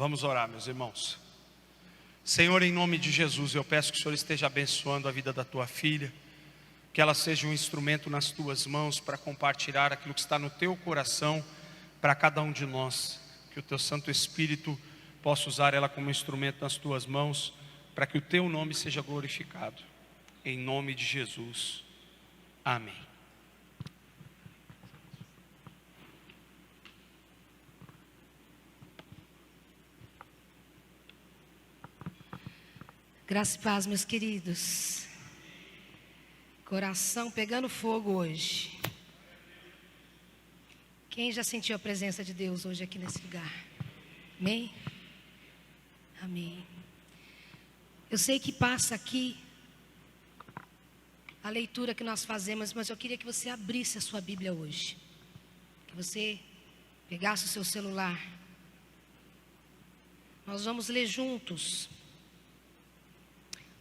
Vamos orar, meus irmãos. Senhor, em nome de Jesus, eu peço que o Senhor esteja abençoando a vida da tua filha, que ela seja um instrumento nas tuas mãos para compartilhar aquilo que está no teu coração para cada um de nós, que o teu Santo Espírito possa usar ela como instrumento nas tuas mãos, para que o teu nome seja glorificado, em nome de Jesus, amém. Graça e paz, meus queridos. Coração pegando fogo hoje. Quem já sentiu a presença de Deus hoje aqui nesse lugar? Amém? Amém. Eu sei que passa aqui a leitura que nós fazemos, mas eu queria que você abrisse a sua Bíblia hoje. Que você pegasse o seu celular. Nós vamos ler juntos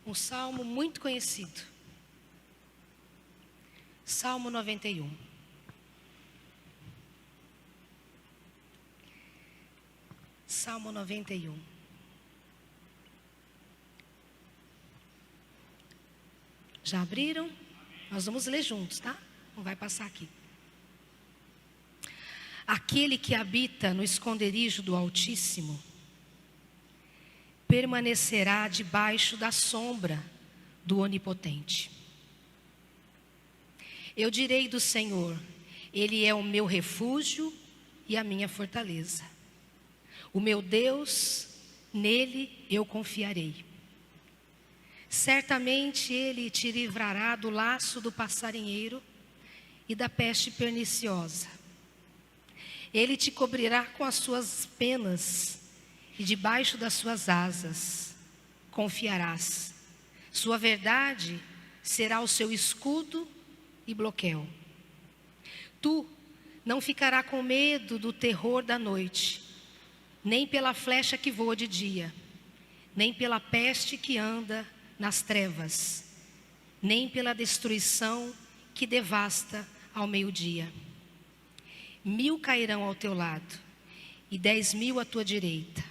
um salmo muito conhecido. Salmo 91. Salmo 91. Já abriram? Nós vamos ler juntos, tá? Não vai passar aqui. Aquele que habita no esconderijo do Altíssimo permanecerá debaixo da sombra do Onipotente. Eu direi do Senhor, Ele é o meu refúgio e a minha fortaleza. O meu Deus, nele eu confiarei. Certamente Ele te livrará do laço do passarinheiro e da peste perniciosa. Ele te cobrirá com as suas penas e debaixo das suas asas confiarás. Sua verdade será o seu escudo e bloqueio. Tu não ficarás com medo do terror da noite, nem pela flecha que voa de dia, nem pela peste que anda nas trevas, nem pela destruição que devasta ao meio-dia. 1000 cairão ao teu lado e 10.000 à tua direita,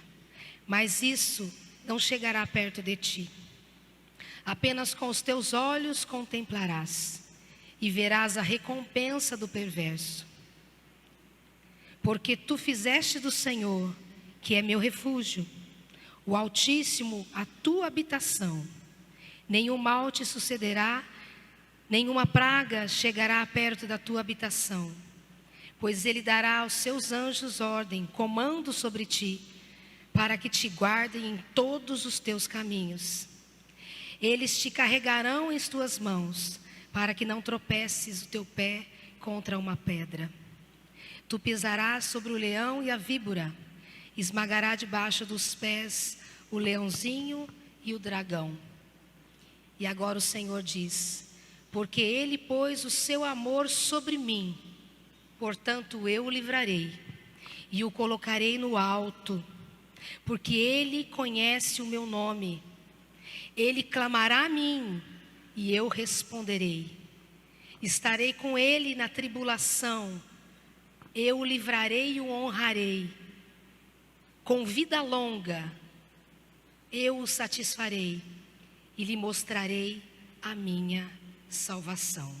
mas isso não chegará perto de ti. Apenas com os teus olhos contemplarás e verás a recompensa do perverso. Porque tu fizeste do Senhor, que é meu refúgio, o Altíssimo a tua habitação. Nenhum mal te sucederá, nenhuma praga chegará perto da tua habitação. Pois Ele dará aos seus anjos ordem, comando sobre ti, para que te guardem em todos os teus caminhos. Eles te carregarão em tuas mãos, para que não tropeces o teu pé contra uma pedra. Tu pisarás sobre o leão e a víbora, esmagará debaixo dos pés o leãozinho e o dragão. E agora o Senhor diz: porque Ele pôs o seu amor sobre mim, portanto eu o livrarei e o colocarei no alto. Porque Ele conhece o meu nome. Ele clamará a mim e eu responderei. Estarei com ele na tribulação. Eu o livrarei e o honrarei. Com vida longa eu o satisfarei e lhe mostrarei a minha salvação.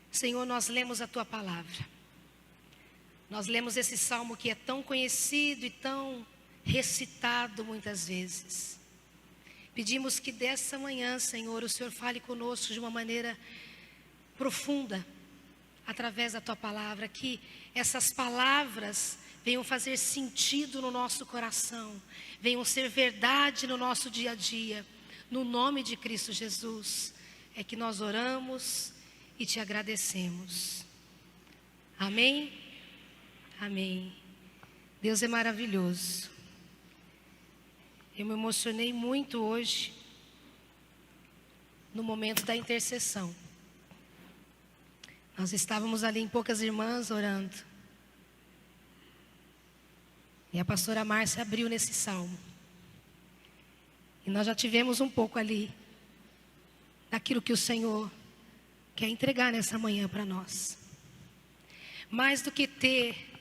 Senhor, nós lemos a tua palavra. Nós lemos esse salmo que é tão conhecido e tão recitado muitas vezes. Pedimos que dessa manhã, Senhor, o Senhor fale conosco de uma maneira profunda, através da tua palavra, que essas palavras venham fazer sentido no nosso coração, venham ser verdade no nosso dia a dia. No nome de Cristo Jesus, é que nós oramos e te agradecemos. Amém? Amém. Deus é maravilhoso. Eu me emocionei muito hoje, no momento da intercessão. Nós estávamos ali em poucas irmãs orando. E a pastora Márcia abriu nesse salmo. E nós já tivemos um pouco ali daquilo que o Senhor quer entregar nessa manhã para nós. Mais do que ter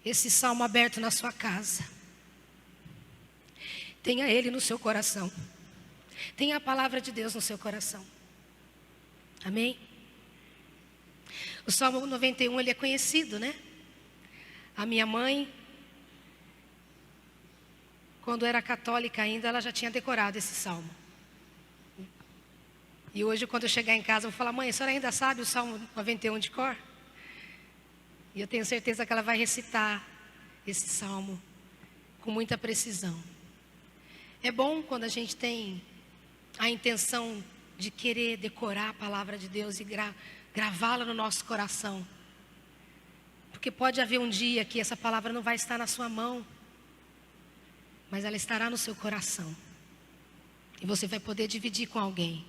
esse salmo aberto na sua casa. Tenha ele no seu coração. Tenha a palavra de Deus no seu coração. Amém? O Salmo 91, ele é conhecido, né? A minha mãe, quando era católica ainda, ela já tinha decorado esse salmo. E hoje, quando eu chegar em casa, eu vou falar: mãe, a senhora ainda sabe o Salmo 91 de cor? E eu tenho certeza que ela vai recitar esse salmo com muita precisão. É bom quando a gente tem a intenção de querer decorar a palavra de Deus e gravá-la no nosso coração. Porque pode haver um dia que essa palavra não vai estar na sua mão, mas ela estará no seu coração. E você vai poder dividir com alguém.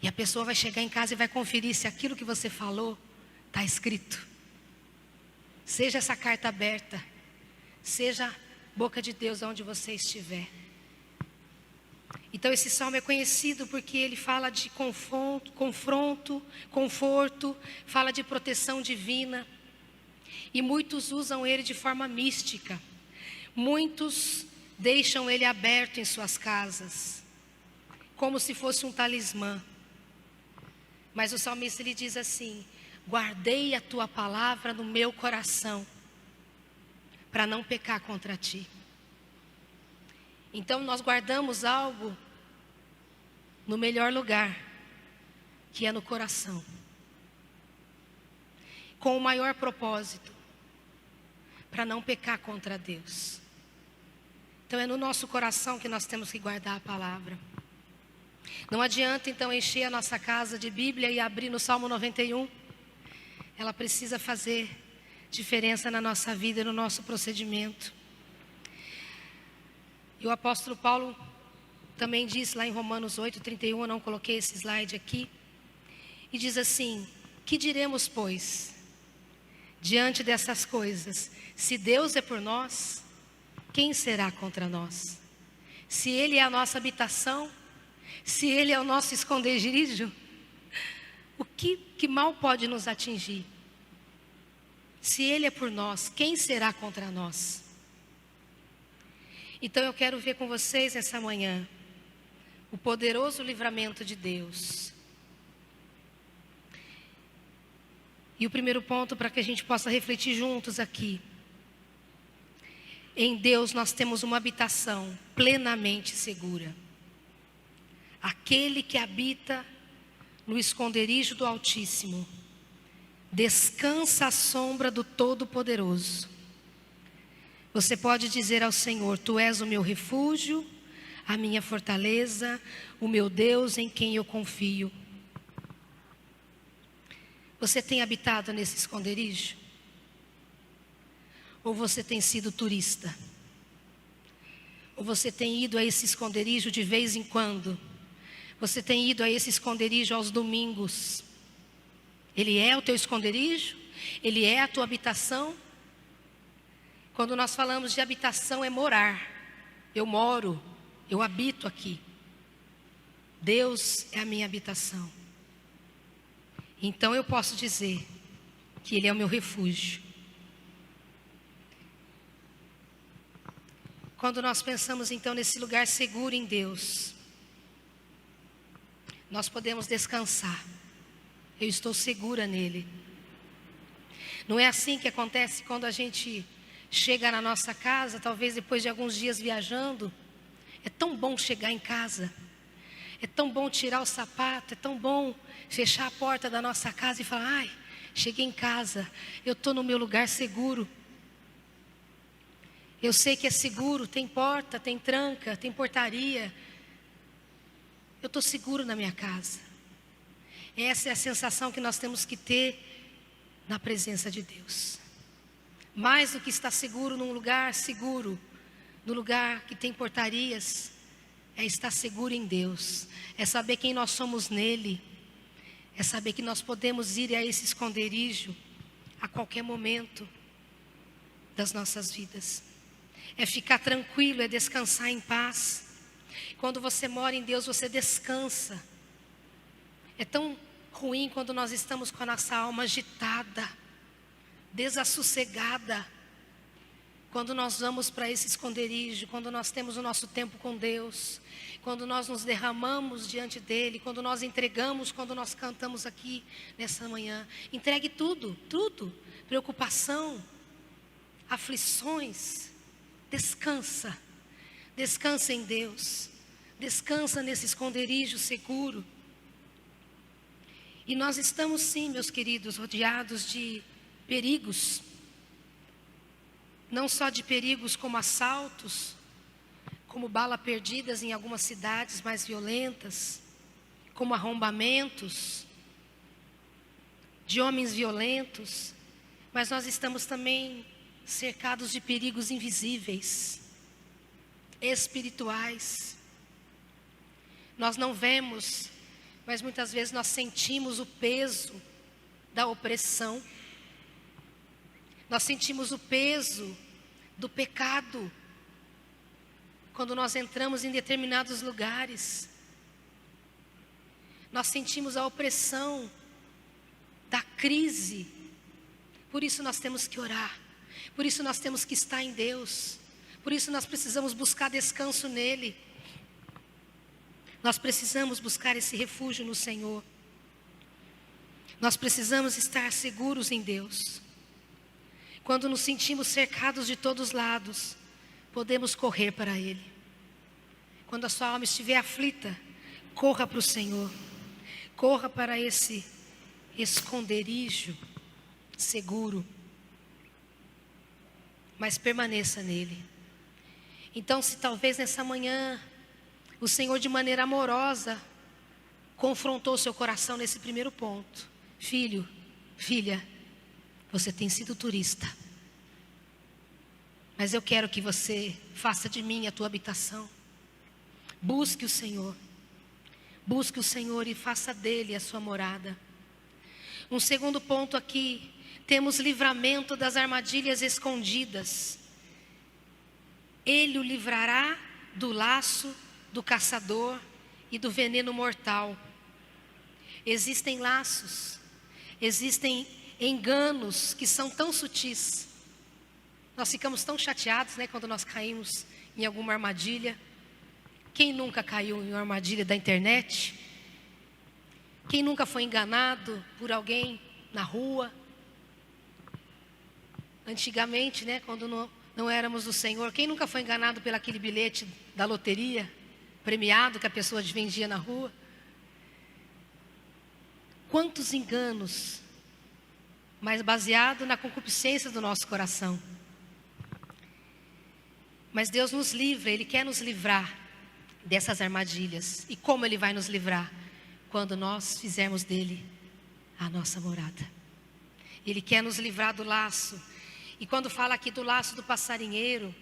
E a pessoa vai chegar em casa e vai conferir se aquilo que você falou está escrito. Seja essa carta aberta, seja boca de Deus onde você estiver. Então esse salmo é conhecido porque ele fala de confronto, conforto, fala de proteção divina. E muitos usam ele de forma mística. Muitos deixam ele aberto em suas casas, como se fosse um talismã. Mas o salmista, ele diz assim: guardei a tua palavra no meu coração, para não pecar contra ti. Então nós guardamos algo no melhor lugar, que é no coração, com o maior propósito, para não pecar contra Deus. Então é no nosso coração que nós temos que guardar a palavra. Não adianta então encher a nossa casa de Bíblia e abrir no Salmo 91. Ela precisa fazer diferença na nossa vida e no nosso procedimento. E o apóstolo Paulo também diz lá em Romanos 8:31, eu não coloquei esse slide aqui, e diz assim: que diremos, pois, diante dessas coisas? Se Deus é por nós, quem será contra nós? Se Ele é a nossa habitação, se Ele é o nosso esconderijo, o que mal pode nos atingir? Se Ele é por nós, quem será contra nós? Então eu quero ver com vocês essa manhã o poderoso livramento de Deus. E o primeiro ponto, para que a gente possa refletir juntos aqui: em Deus nós temos uma habitação plenamente segura. Aquele que habita no esconderijo do Altíssimo descansa à sombra do Todo-Poderoso. Você pode dizer ao Senhor: tu és o meu refúgio, a minha fortaleza, o meu Deus em quem eu confio. Você tem habitado nesse esconderijo? Ou você tem sido turista? Ou você tem ido a esse esconderijo de vez em quando? Você tem ido a esse esconderijo aos domingos? Ele é o teu esconderijo? Ele é a tua habitação? Quando nós falamos de habitação, é morar. Eu moro, eu habito aqui. Deus é a minha habitação. Então eu posso dizer que Ele é o meu refúgio. Quando nós pensamos então nesse lugar seguro em Deus, nós podemos descansar. Eu estou segura nele. Não é assim que acontece quando a gente chega na nossa casa, talvez depois de alguns dias viajando. É tão bom chegar em casa, é tão bom tirar o sapato, é tão bom fechar a porta da nossa casa e falar: ai, cheguei em casa, eu estou no meu lugar seguro. Eu sei que é seguro, tem porta, tem tranca, tem portaria. Eu estou seguro na minha casa. Essa é a sensação que nós temos que ter na presença de Deus. Mais do que estar seguro num lugar seguro, no lugar que tem portarias, é estar seguro em Deus, é saber quem nós somos nele, é saber que nós podemos ir a esse esconderijo a qualquer momento das nossas vidas. É ficar tranquilo, é descansar em paz. Quando você mora em Deus, você descansa. É tão ruim quando nós estamos com a nossa alma agitada, desassossegada. Quando nós vamos para esse esconderijo, quando nós temos o nosso tempo com Deus, quando nós nos derramamos diante dEle, quando nós entregamos, quando nós cantamos aqui nessa manhã, entregue tudo, tudo, preocupação, aflições, descansa, descansa em Deus, descansa nesse esconderijo seguro. E nós estamos sim, meus queridos, rodeados de perigos, não só de perigos como assaltos, como balas perdidas em algumas cidades mais violentas, como arrombamentos, de homens violentos, mas nós estamos também cercados de perigos invisíveis, espirituais. Nós não vemos, mas muitas vezes nós sentimos o peso da opressão. Nós sentimos o peso do pecado quando nós entramos em determinados lugares. Nós sentimos a opressão da crise. Por isso nós temos que orar. Por isso nós temos que estar em Deus. Por isso nós precisamos buscar descanso nele. Nós precisamos buscar esse refúgio no Senhor. Nós precisamos estar seguros em Deus. Quando nos sentimos cercados de todos os lados, podemos correr para Ele. Quando a sua alma estiver aflita, corra para o Senhor. Corra para esse esconderijo seguro. Mas permaneça nele. Então, se talvez nessa manhã o Senhor de maneira amorosa confrontou seu coração nesse primeiro ponto. Filho, filha, você tem sido turista. Mas eu quero que você faça de mim a tua habitação. Busque o Senhor. Busque o Senhor e faça dele a sua morada. Um segundo ponto aqui. Temos livramento das armadilhas escondidas. Ele o livrará do laço do caçador e do veneno mortal. Existem laços, existem enganos que são tão sutis. Nós ficamos tão chateados, né, quando nós caímos em alguma armadilha. Quem nunca caiu em uma armadilha da internet? Quem nunca foi enganado por alguém na rua? Antigamente, né, quando não éramos do Senhor, quem nunca foi enganado pelo aquele bilhete da loteria premiado que a pessoa vendia na rua? Quantos enganos, mas baseado na concupiscência do nosso coração. Mas Deus nos livra, Ele quer nos livrar dessas armadilhas. E como Ele vai nos livrar? Quando nós fizermos dele a nossa morada. Ele quer nos livrar do laço. E quando fala aqui do laço do passarinheiro,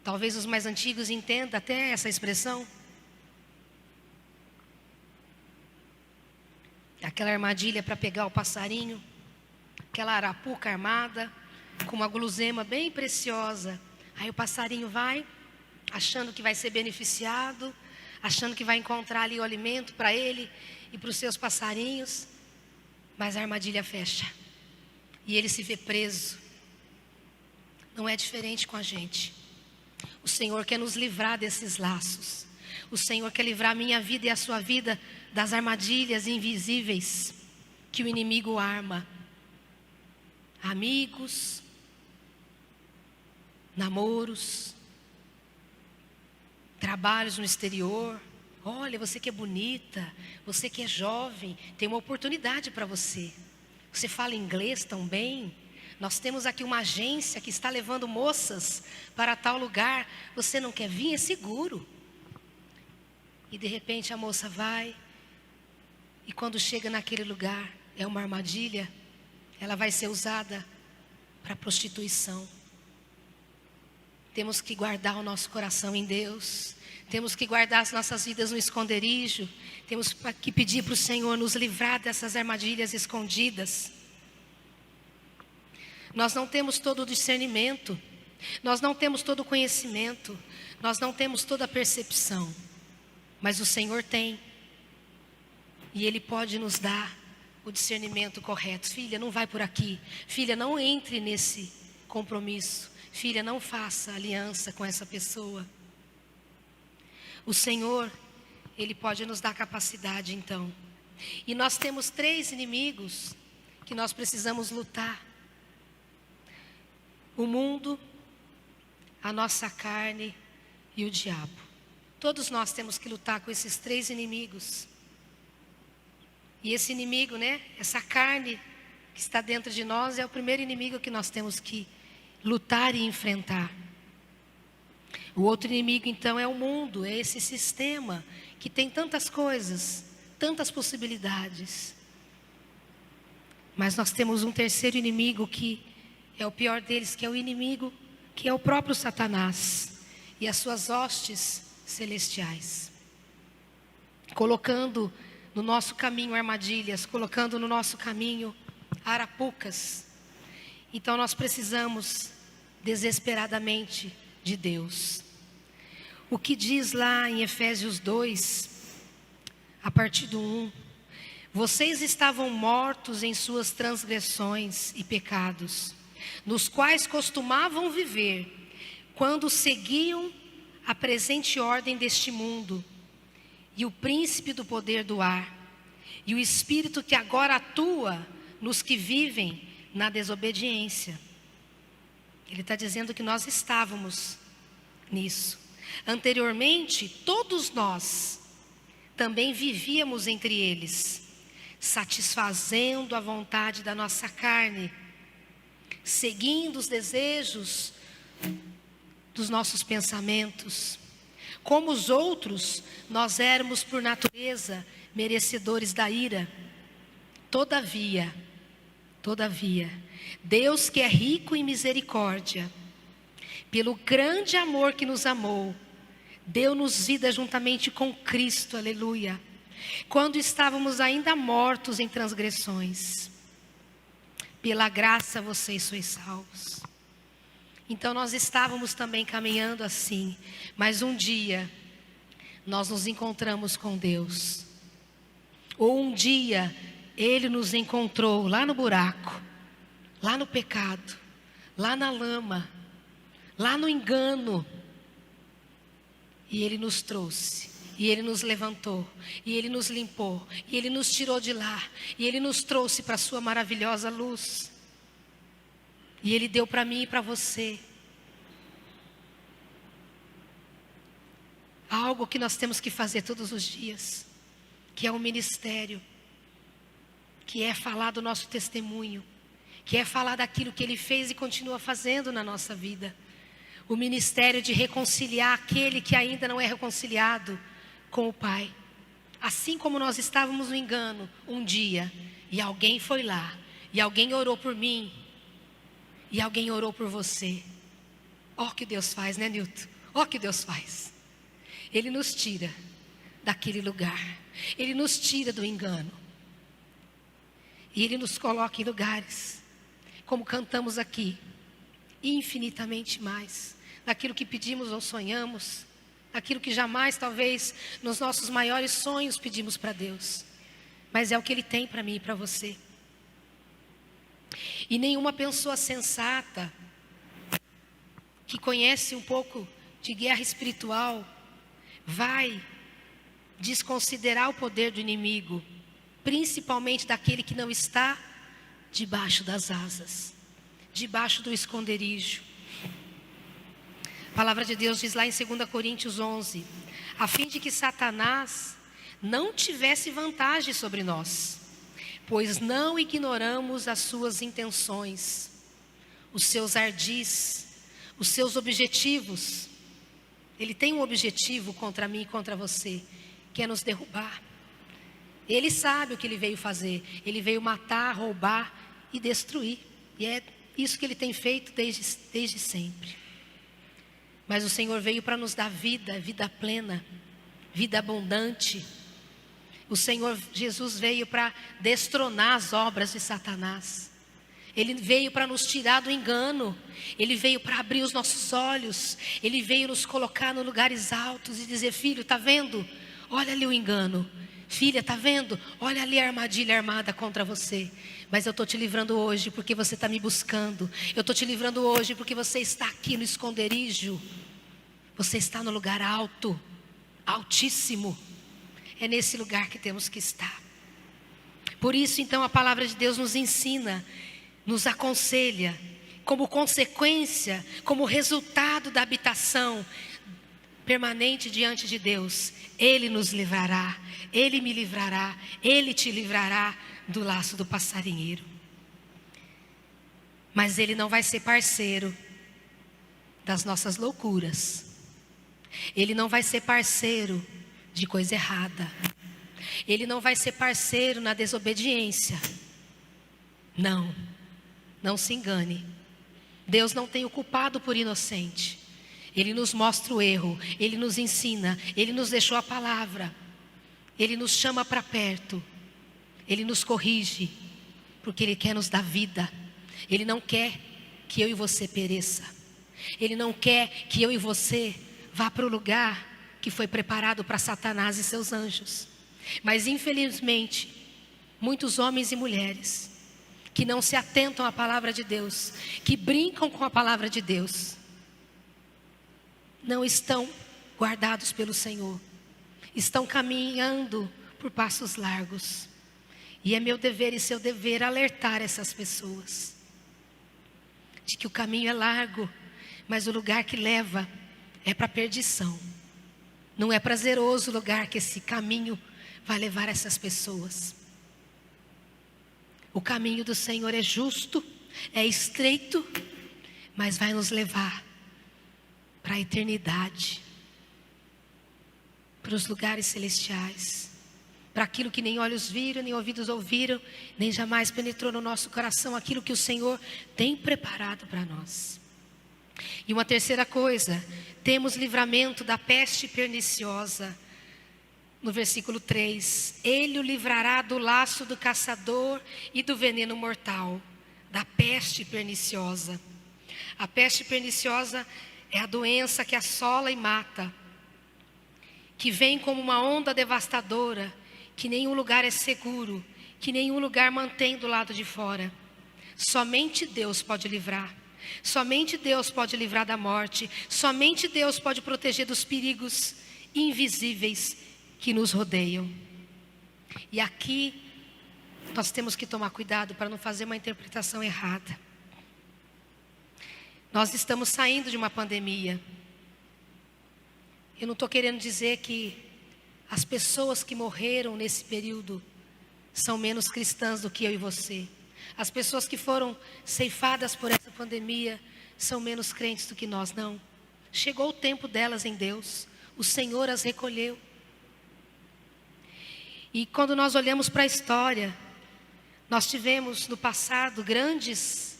talvez os mais antigos entendam até essa expressão. Aquela armadilha para pegar o passarinho, aquela arapuca armada, com uma gulosema bem preciosa. Aí o passarinho vai, achando que vai ser beneficiado, achando que vai encontrar ali o alimento para ele e para os seus passarinhos. Mas a armadilha fecha. E ele se vê preso. Não é diferente com a gente. O Senhor quer nos livrar desses laços. O Senhor quer livrar a minha vida e a sua vida das armadilhas invisíveis que o inimigo arma. Amigos, namoros, trabalhos no exterior. Olha, você que é bonita, você que é jovem, tem uma oportunidade para você. Você fala inglês tão bem. Nós temos aqui uma agência que está levando moças para tal lugar. Você não quer vir? É seguro. E de repente a moça vai. E quando chega naquele lugar, é uma armadilha. Ela vai ser usada para prostituição. Temos que guardar o nosso coração em Deus. Temos que guardar as nossas vidas no esconderijo. Temos que pedir para o Senhor nos livrar dessas armadilhas escondidas. Nós não temos todo o discernimento. Nós não temos todo o conhecimento. Nós não temos toda a percepção. Mas o Senhor tem. E Ele pode nos dar o discernimento correto. Filha, não vai por aqui. Filha, não entre nesse compromisso. Filha, não faça aliança com essa pessoa. O Senhor, Ele pode nos dar capacidade então. E nós temos 3 inimigos que nós precisamos lutar: o mundo, a nossa carne e o diabo. Todos nós temos que lutar com esses 3 inimigos. E esse inimigo, essa carne que está dentro de nós é o primeiro inimigo que nós temos que lutar e enfrentar. O outro inimigo então é o mundo, é esse sistema que tem tantas coisas, tantas possibilidades. Mas nós temos um terceiro inimigo que é o pior deles, que é o inimigo, que é o próprio Satanás e as suas hostes celestiais, colocando no nosso caminho armadilhas, colocando no nosso caminho arapucas. Então nós precisamos desesperadamente de Deus. O que diz lá em Efésios 2, a partir do 1: vocês estavam mortos em suas transgressões e pecados, nos quais costumavam viver, quando seguiam a presente ordem deste mundo, e o príncipe do poder do ar, e o espírito que agora atua nos que vivem na desobediência. Ele está dizendo que nós estávamos nisso. Anteriormente, todos nós também vivíamos entre eles, satisfazendo a vontade da nossa carne, seguindo os desejos dos nossos pensamentos. Como os outros, nós éramos por natureza merecedores da ira. Todavia, Deus, que é rico em misericórdia, pelo grande amor que nos amou, deu-nos vida juntamente com Cristo, aleluia, quando estávamos ainda mortos em transgressões. Pela graça vocês sois salvos. Então nós estávamos também caminhando assim, mas um dia nós nos encontramos com Deus. Ou um dia Ele nos encontrou lá no buraco, lá no pecado, lá na lama, lá no engano. E Ele nos trouxe, e Ele nos levantou, e Ele nos limpou, e Ele nos tirou de lá, e Ele nos trouxe para a sua maravilhosa luz. E Ele deu para mim e para você algo que nós temos que fazer todos os dias, que é um ministério, que é falar do nosso testemunho, que é falar daquilo que Ele fez e continua fazendo na nossa vida. O ministério de reconciliar aquele que ainda não é reconciliado com o Pai. Assim como nós estávamos no engano um dia, e alguém foi lá, e alguém orou por mim, e alguém orou por você. Ó que Deus faz, né, Nilton? Ó que Deus faz. Ele nos tira daquele lugar. Ele nos tira do engano. E Ele nos coloca em lugares, como cantamos aqui, infinitamente mais, daquilo que pedimos ou sonhamos, daquilo que jamais, talvez, nos nossos maiores sonhos pedimos para Deus. Mas é o que Ele tem para mim e para você. E nenhuma pessoa sensata, que conhece um pouco de guerra espiritual, vai desconsiderar o poder do inimigo, principalmente daquele que não está debaixo das asas, debaixo do esconderijo. A palavra de Deus diz lá em 2 Coríntios 11, a fim de que Satanás não tivesse vantagem sobre nós, pois não ignoramos as suas intenções, os seus ardis, os seus objetivos. Ele tem um objetivo contra mim e contra você, que é nos derrubar. Ele sabe o que Ele veio fazer. Ele veio matar, roubar e destruir. E é isso que Ele tem feito desde sempre. Mas o Senhor veio para nos dar vida, vida plena, vida abundante. O Senhor Jesus veio para destronar as obras de Satanás. Ele veio para nos tirar do engano. Ele veio para abrir os nossos olhos. Ele veio nos colocar nos lugares altos e dizer: filho, está vendo? Olha ali o engano. Filha, está vendo? Olha ali a armadilha armada contra você. Mas eu estou te livrando hoje porque você está me buscando. Eu estou te livrando hoje porque você está aqui no esconderijo. Você está no lugar alto, altíssimo. É nesse lugar que temos que estar. Por isso, então, a palavra de Deus nos ensina, nos aconselha, como consequência, como resultado da habitação permanente diante de Deus. Ele nos livrará, Ele me livrará, Ele te livrará do laço do passarinheiro. Mas Ele não vai ser parceiro das nossas loucuras. Ele não vai ser parceiro de coisa errada. Ele não vai ser parceiro na desobediência. Não se engane. Deus não tem o culpado por inocente. Ele nos mostra o erro, Ele nos ensina, Ele nos deixou a palavra, Ele nos chama para perto, Ele nos corrige, porque Ele quer nos dar vida. Ele não quer que eu e você pereça. Ele não quer que eu e você vá para o lugar que foi preparado para Satanás e seus anjos. Mas infelizmente, muitos homens e mulheres que não se atentam à palavra de Deus, que brincam com a palavra de Deus, não estão guardados pelo Senhor. Estão caminhando por passos largos. E é meu dever e seu dever alertar essas pessoas de que o caminho é largo, mas o lugar que leva é para a perdição. Não é prazeroso o lugar que esse caminho vai levar essas pessoas. O caminho do Senhor é justo, é estreito, mas vai nos levar para a eternidade, para os lugares celestiais, para aquilo que nem olhos viram, nem ouvidos ouviram, nem jamais penetrou no nosso coração, aquilo que o Senhor tem preparado para nós. E uma terceira coisa, temos livramento da peste perniciosa. No versículo 3, Ele o livrará do laço do caçador e do veneno mortal, da peste perniciosa. A peste perniciosa é a doença que assola e mata, que vem como uma onda devastadora, que nenhum lugar é seguro, que nenhum lugar mantém do lado de fora. Somente Deus pode livrar. Somente Deus pode livrar da morte. Somente Deus pode proteger dos perigos invisíveis que nos rodeiam. E aqui nós temos que tomar cuidado para não fazer uma interpretação errada. Nós estamos saindo de uma pandemia. Eu não estou querendo dizer que as pessoas que morreram nesse período são menos cristãs do que eu e você. As pessoas que foram ceifadas por essa pandemia são menos crentes do que nós, não. Chegou o tempo delas em Deus. O Senhor as recolheu. E quando nós olhamos para a história, nós tivemos no passado grandes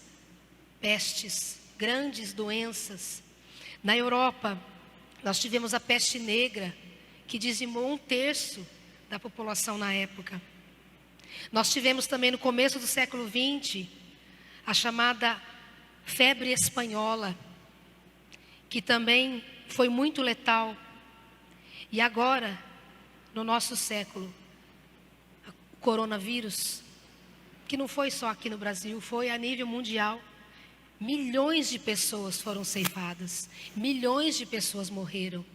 pestes, grandes doenças. Na Europa, nós tivemos a peste negra, que dizimou 1/3 da população na época. Nós tivemos também no começo do século XX, a chamada febre espanhola, que também foi muito letal. E agora, no nosso século, o coronavírus, que não foi só aqui no Brasil, foi a nível mundial. Milhões de pessoas foram ceifadas, milhões de pessoas morreram.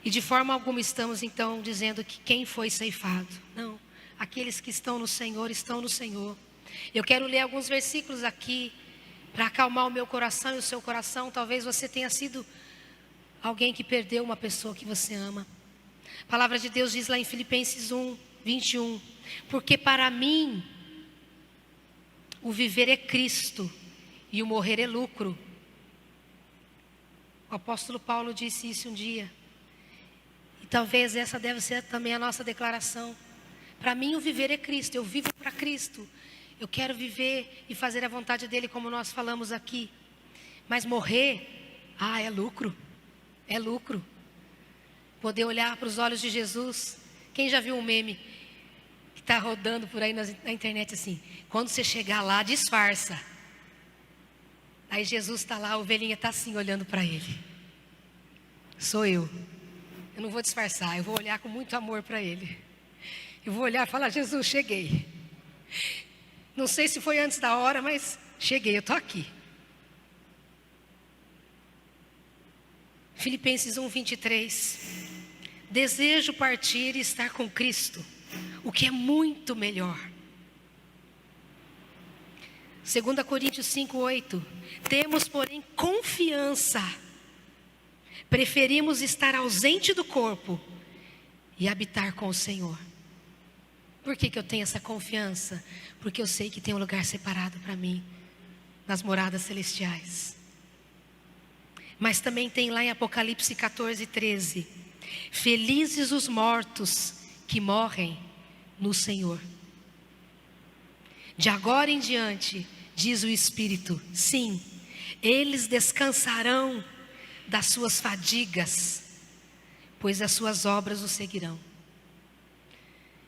E de forma alguma estamos então dizendo que quem foi ceifado. Não, aqueles que estão no Senhor, estão no Senhor. Eu quero ler alguns versículos aqui para acalmar o meu coração e o seu coração. Talvez você tenha sido alguém que perdeu uma pessoa que você ama. A palavra de Deus diz lá em Filipenses 1:21, porque para mim o viver é Cristo e o morrer é lucro. O apóstolo Paulo disse isso um dia. E talvez essa deve ser também a nossa declaração. Para mim o viver é Cristo, eu vivo para Cristo. Eu quero viver e fazer a vontade dele, como nós falamos aqui. Mas morrer, é lucro. É lucro. Poder olhar para os olhos de Jesus. Quem já viu um meme que está rodando por aí na internet assim? Quando você chegar lá, disfarça. Aí Jesus está lá, a ovelhinha está assim olhando para ele. Sou eu. Eu não vou disfarçar, eu vou olhar com muito amor para Ele. Eu vou olhar e falar: Jesus, cheguei. Não sei se foi antes da hora, mas cheguei, eu estou aqui. Filipenses 1:23. Desejo partir e estar com Cristo, o que é muito melhor. 2 Coríntios 5:8. Temos, porém, confiança. Preferimos estar ausente do corpo e habitar com o Senhor. Por que eu tenho essa confiança? Porque eu sei que tem um lugar separado para mim, nas moradas celestiais. Mas também tem lá em Apocalipse 14:13. Felizes os mortos que morrem no Senhor. De agora em diante, diz o Espírito, sim, eles descansarão das suas fadigas, pois as suas obras os seguirão.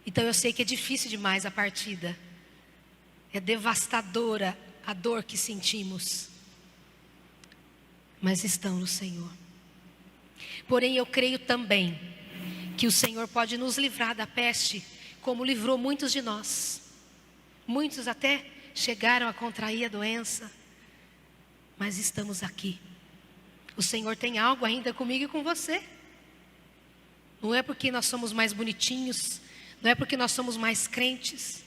Então eu sei que é difícil demais a partida. É devastadora a dor que sentimos. Mas estão no Senhor. Porém eu creio também que o Senhor pode nos livrar da peste, como livrou muitos de nós. Muitos até chegaram a contrair a doença, mas estamos aqui. O Senhor tem algo ainda comigo e com você. Não é porque nós somos mais bonitinhos, não é porque nós somos mais crentes.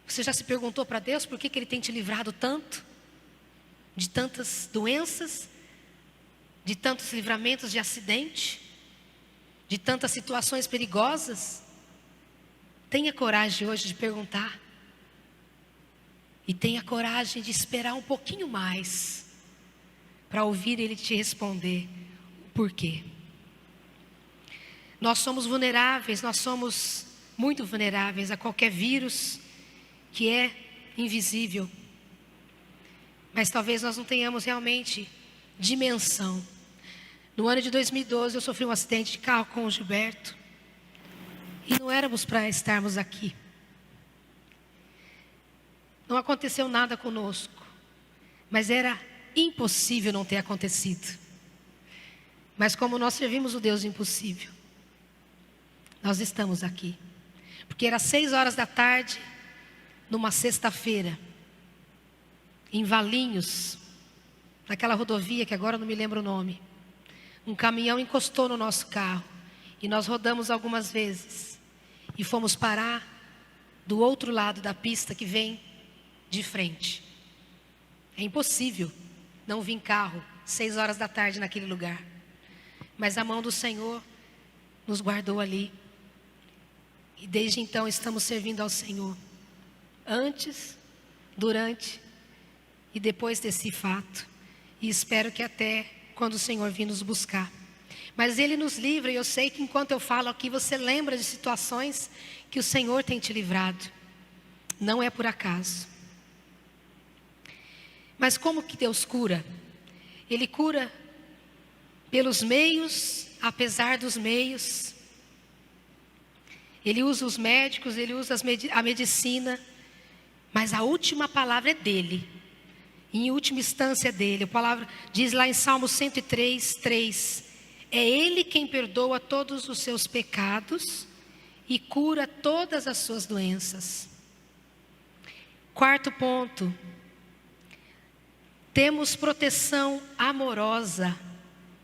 Você já se perguntou para Deus por que Ele tem te livrado tanto? De tantas doenças, de tantos livramentos de acidente, de tantas situações perigosas? Tenha coragem hoje de perguntar. E tenha coragem de esperar um pouquinho mais, para ouvir Ele te responder o porquê. Nós somos vulneráveis, nós somos muito vulneráveis a qualquer vírus que é invisível. Mas talvez nós não tenhamos realmente dimensão. No ano de 2012 eu sofri um acidente de carro com o Gilberto. E não éramos para estarmos aqui. Não aconteceu nada conosco. Mas era impossível não ter acontecido. Mas como nós servimos o Deus impossível, nós estamos aqui. Porque era 6 horas da tarde, numa sexta-feira, em Valinhos, naquela rodovia que agora eu não me lembro o nome. Um caminhão encostou no nosso carro e nós rodamos algumas vezes e fomos parar do outro lado da pista que vem de frente. É impossível não vir carro 6 horas da tarde naquele lugar, mas a mão do Senhor nos guardou ali e desde então estamos servindo ao Senhor, antes, durante e depois desse fato, e espero que até quando o Senhor vir nos buscar. Mas Ele nos livra, e eu sei que enquanto eu falo aqui, você lembra de situações que o Senhor tem te livrado. Não é por acaso. Mas como que Deus cura? Ele cura pelos meios, apesar dos meios. Ele usa os médicos, Ele usa a medicina, mas a última palavra é dEle. Em última instância é dEle. A palavra diz lá em Salmo 103:3. É Ele quem perdoa todos os seus pecados e cura todas as suas doenças. Quarto ponto. Temos proteção amorosa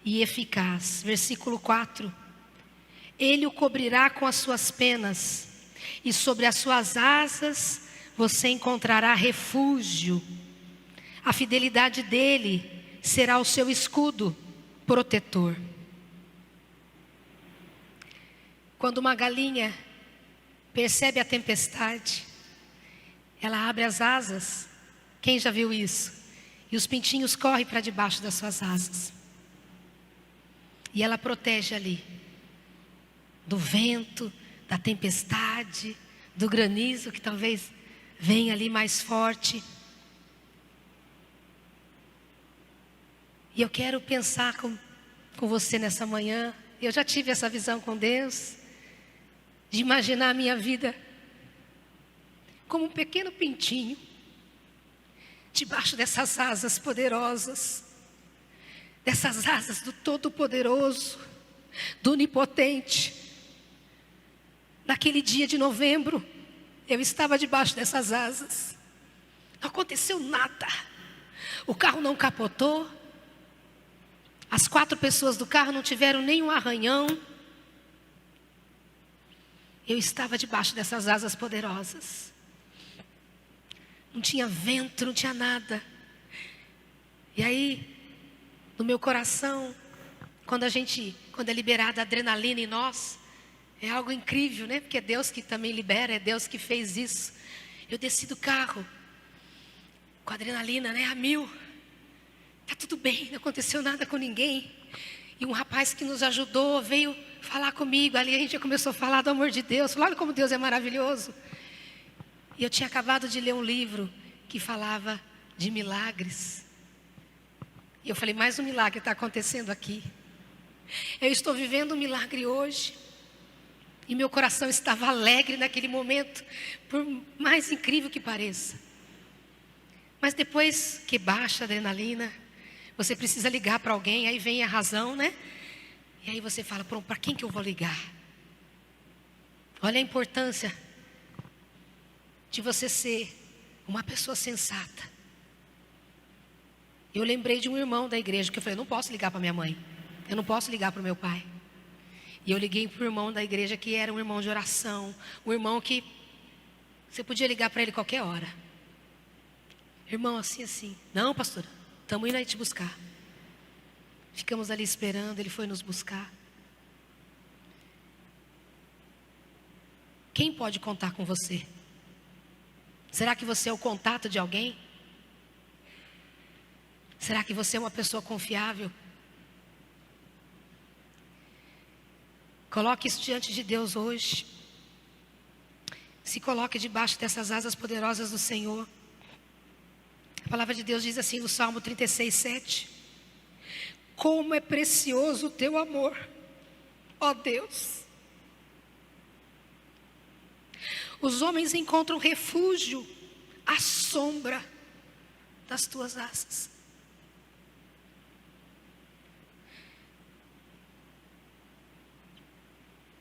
e eficaz. Versículo 4. Ele o cobrirá com as suas penas e sobre as suas asas você encontrará refúgio. A fidelidade dele será o seu escudo protetor. Quando uma galinha percebe a tempestade, ela abre as asas. Quem já viu isso? E os pintinhos correm para debaixo das suas asas. E ela protege ali do vento, da tempestade, do granizo que talvez venha ali mais forte. E eu quero pensar com você nessa manhã. Eu já tive essa visão com Deus, de imaginar a minha vida como um pequeno pintinho, debaixo dessas asas poderosas, dessas asas do Todo-Poderoso, do Onipotente. Naquele dia de novembro, eu estava debaixo dessas asas. Não aconteceu nada. O carro não capotou. As 4 pessoas do carro não tiveram nenhum arranhão. Eu estava debaixo dessas asas poderosas. Não tinha vento, não tinha nada. E aí, no meu coração, quando é liberada a adrenalina em nós, é algo incrível, né? Porque é Deus que também libera, é Deus que fez isso. Eu desci do carro, com a adrenalina, né? A 1000. Tá tudo bem, não aconteceu nada com ninguém. E um rapaz que nos ajudou veio falar comigo. Ali a gente já começou a falar do amor de Deus. Olha como Deus é maravilhoso. E eu tinha acabado de ler um livro que falava de milagres. E eu falei, mais um milagre está acontecendo aqui. Eu estou vivendo um milagre hoje. E meu coração estava alegre naquele momento, por mais incrível que pareça. Mas depois que baixa a adrenalina, você precisa ligar para alguém, aí vem a razão, né? E aí você fala, pronto, para quem que eu vou ligar? Olha a importância de você ser uma pessoa sensata. Eu lembrei de um irmão da igreja, que eu falei, eu não posso ligar para minha mãe. Eu não posso ligar para o meu pai. E eu liguei para o irmão da igreja, que era um irmão de oração. Um irmão que você podia ligar para ele qualquer hora. Irmão, assim. Não, pastora, estamos indo aí te buscar. Ficamos ali esperando, ele foi nos buscar. Quem pode contar com você? Será que você é o contato de alguém? Será que você é uma pessoa confiável? Coloque isso diante de Deus hoje. Se coloque debaixo dessas asas poderosas do Senhor. A palavra de Deus diz assim no Salmo 36:7. Como é precioso o teu amor, ó Deus. Os homens encontram refúgio à sombra das tuas asas.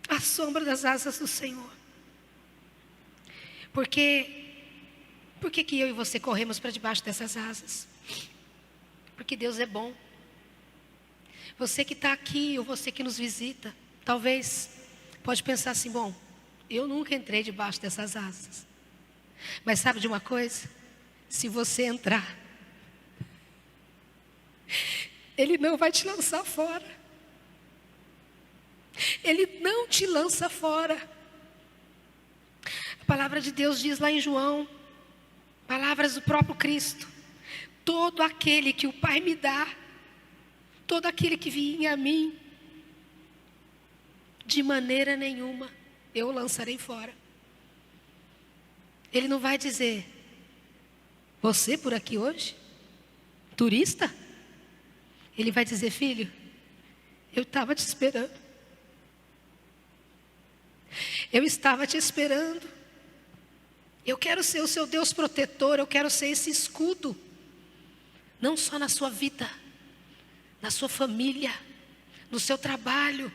À sombra das asas do Senhor. Por que eu e você corremos para debaixo dessas asas? Porque Deus é bom. Você que está aqui, ou você que nos visita, talvez pode pensar assim, bom, eu nunca entrei debaixo dessas asas. Mas sabe de uma coisa? Se você entrar, Ele não vai te lançar fora. Ele não te lança fora. A palavra de Deus diz lá em João, palavras do próprio Cristo: todo aquele que o Pai me dá, todo aquele que vier a mim, de maneira nenhuma eu o lançarei fora. Ele não vai dizer, você por aqui hoje? Turista? Ele vai dizer, filho, eu estava te esperando. Eu estava te esperando. Eu quero ser o seu Deus protetor. Eu quero ser esse escudo. Não só na sua vida, na sua família, no seu trabalho,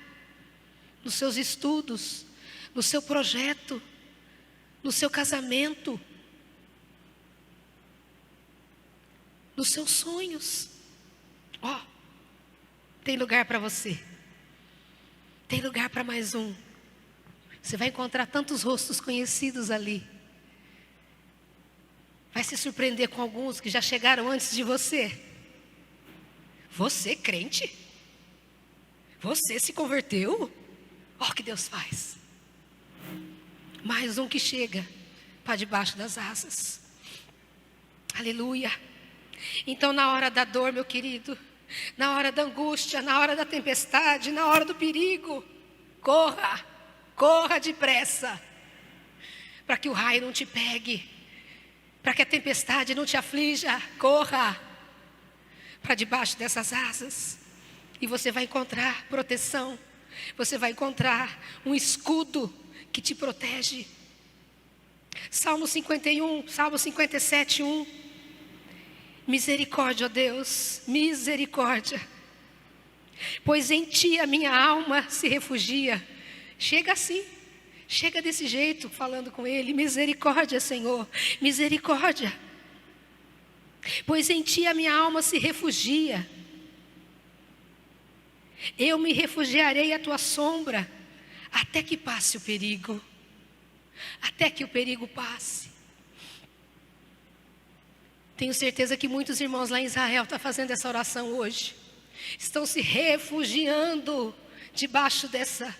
nos seus estudos, no seu projeto, no seu casamento, nos seus sonhos. Ó, tem lugar para você. Tem lugar para mais um. Você vai encontrar tantos rostos conhecidos ali. Vai se surpreender com alguns que já chegaram antes de você. Você, crente? Você se converteu? Ó, o que Deus faz. Mais um que chega para debaixo das asas. Aleluia. Então, na hora da dor, meu querido, na hora da angústia, na hora da tempestade, na hora do perigo, corra depressa, para que o raio não te pegue, para que a tempestade não te aflija. Corra para debaixo dessas asas, e você vai encontrar proteção, você vai encontrar um escudo que te protege. Salmo 51, Salmo 57:1. Misericórdia, ó Deus, misericórdia. pois em ti a minha alma se refugia. Chega assim, chega desse jeito, falando com ele: misericórdia, Senhor, misericórdia. Pois em ti a minha alma se refugia. Eu me refugiarei à tua sombra, até que passe o perigo. Até que o perigo passe. Tenho certeza que muitos irmãos lá em Israel estão fazendo essa oração hoje. Estão se refugiando debaixo dessa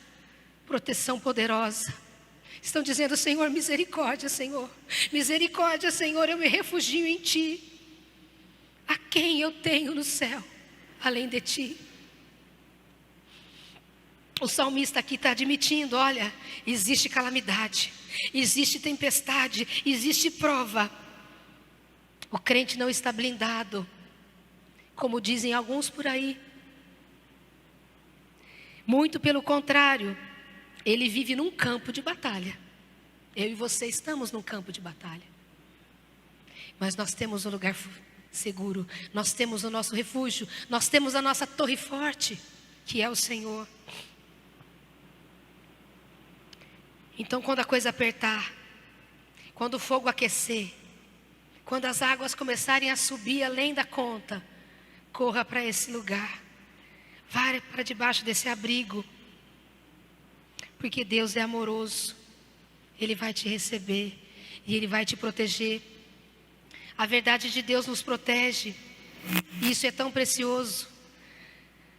proteção poderosa. Estão dizendo: Senhor, misericórdia, Senhor. Misericórdia, Senhor, eu me refugio em ti. A quem eu tenho no céu, além de ti? O salmista aqui está admitindo: olha, existe calamidade, existe tempestade, existe prova. O crente não está blindado, como dizem alguns por aí. Muito pelo contrário, ele vive num campo de batalha. Eu e você estamos num campo de batalha. Mas nós temos um lugar seguro, nós temos o nosso refúgio, nós temos a nossa torre forte, que é o Senhor. Então, quando a coisa apertar, quando o fogo aquecer, quando as águas começarem a subir além da conta, corra para esse lugar, vá para debaixo desse abrigo, porque Deus é amoroso, Ele vai te receber e Ele vai te proteger. A verdade de Deus nos protege, e isso é tão precioso.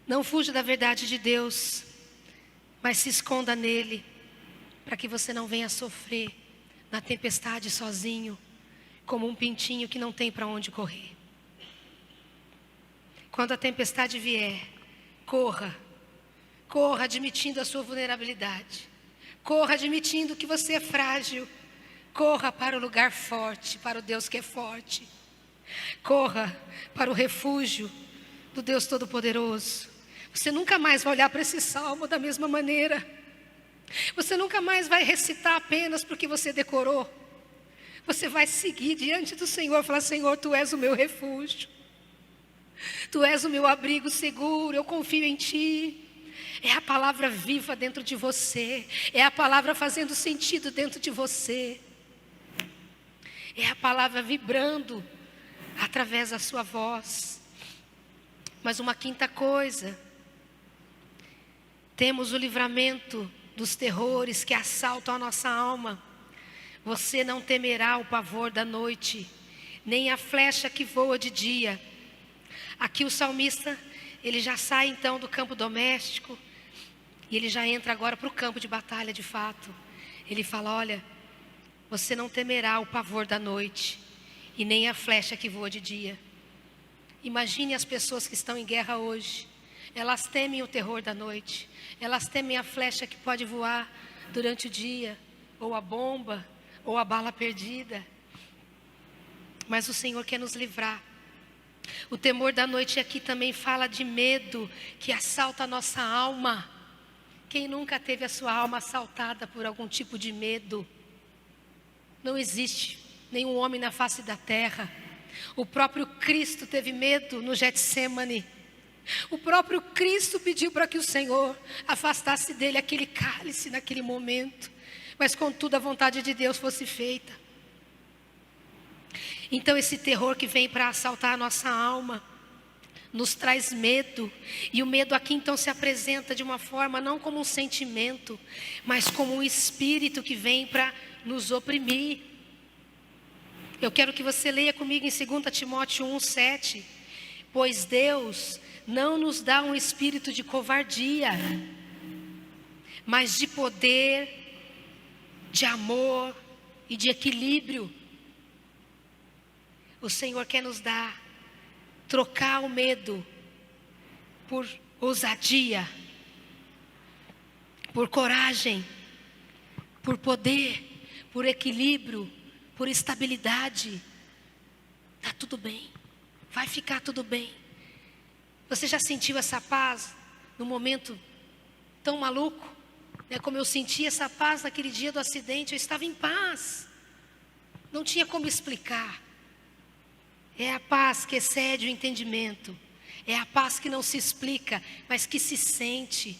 Não fuja da verdade de Deus, mas se esconda nele, para que você não venha sofrer na tempestade sozinho, como um pintinho que não tem para onde correr. Quando a tempestade vier, corra. Corra admitindo a sua vulnerabilidade. Corra admitindo que você é frágil. Corra para o lugar forte, para o Deus que é forte. Corra para o refúgio do Deus Todo-Poderoso. Você nunca mais vai olhar para esse salmo da mesma maneira. Você nunca mais vai recitar apenas porque você decorou. Você vai seguir diante do Senhor e falar: Senhor, Tu és o meu refúgio. Tu és o meu abrigo seguro, eu confio em Ti. É a palavra viva dentro de você. É a palavra fazendo sentido dentro de você. É a palavra vibrando através da sua voz. Mas uma quinta coisa: temos o livramento dos terrores que assaltam a nossa alma. Você não temerá o pavor da noite, nem a flecha que voa de dia. Aqui o salmista, ele já sai então do campo doméstico, e ele já entra agora para o campo de batalha de fato. Ele fala: olha, você não temerá o pavor da noite, e nem a flecha que voa de dia. Imagine as pessoas que estão em guerra hoje. Elas temem o terror da noite. Elas temem a flecha que pode voar durante o dia, ou a bomba, ou a bala perdida. Mas o Senhor quer nos livrar. O temor da noite aqui também fala de medo que assalta a nossa alma. Quem nunca teve a sua alma assaltada por algum tipo de medo? Não existe nenhum homem na face da terra. O próprio Cristo teve medo no Getsêmani. O próprio Cristo pediu para que o Senhor afastasse dele aquele cálice naquele momento. Mas contudo a vontade de Deus fosse feita. Então esse terror que vem para assaltar a nossa alma nos traz medo. E o medo aqui então se apresenta de uma forma não como um sentimento, mas como um espírito que vem para nos oprimir. Eu quero que você leia comigo em 2 Timóteo 1:7. Pois Deus não nos dá um espírito de covardia, mas de poder, de amor e de equilíbrio. O Senhor quer nos dar, trocar o medo por ousadia, por coragem, por poder, por equilíbrio, por estabilidade. Está tudo bem, vai ficar tudo bem. Você já sentiu essa paz num momento tão maluco? Como eu senti essa paz naquele dia do acidente, eu estava em paz. Não tinha como explicar. É a paz que excede o entendimento. É a paz que não se explica, mas que se sente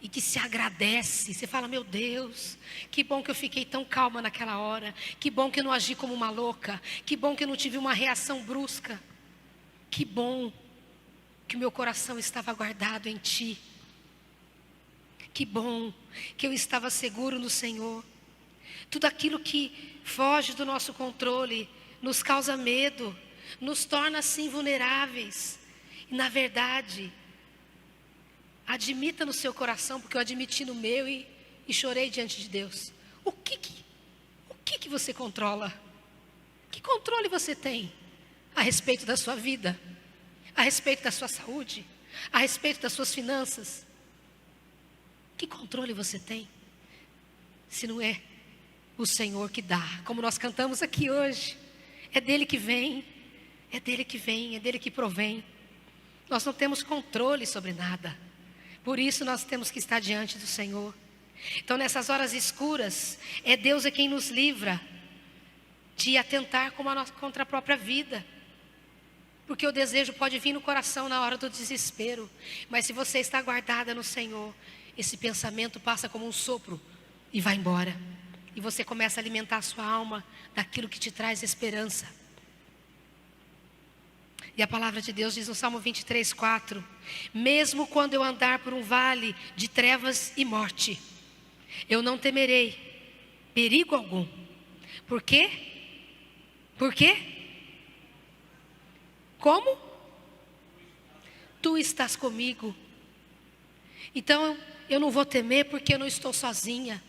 e que se agradece. Você fala: meu Deus, que bom que eu fiquei tão calma naquela hora. Que bom que eu não agi como uma louca. Que bom que eu não tive uma reação brusca. Que bom que o meu coração estava guardado em Ti. Que bom que eu estava seguro no Senhor. Tudo aquilo que foge do nosso controle nos causa medo, nos torna assim vulneráveis. E na verdade, admita no seu coração, porque eu admiti no meu e chorei diante de Deus. O que você controla? Que controle você tem a respeito da sua vida? A respeito da sua saúde? A respeito das suas finanças? Que controle você tem? Se não é o Senhor que dá, como nós cantamos aqui hoje. É dele que vem, é dele que vem, é dele que provém. Nós não temos controle sobre nada. Por isso nós temos que estar diante do Senhor. Então nessas horas escuras, é Deus quem nos livra de atentar contra a própria vida. Porque o desejo pode vir no coração na hora do desespero. Mas se você está guardada no Senhor, esse pensamento passa como um sopro e vai embora. E você começa a alimentar a sua alma daquilo que te traz esperança. E a palavra de Deus diz no Salmo 23:4: mesmo quando eu andar por um vale de trevas e morte, eu não temerei perigo algum. Por quê? Por quê? Como? Tu estás comigo. Então eu não vou temer porque eu não estou sozinha.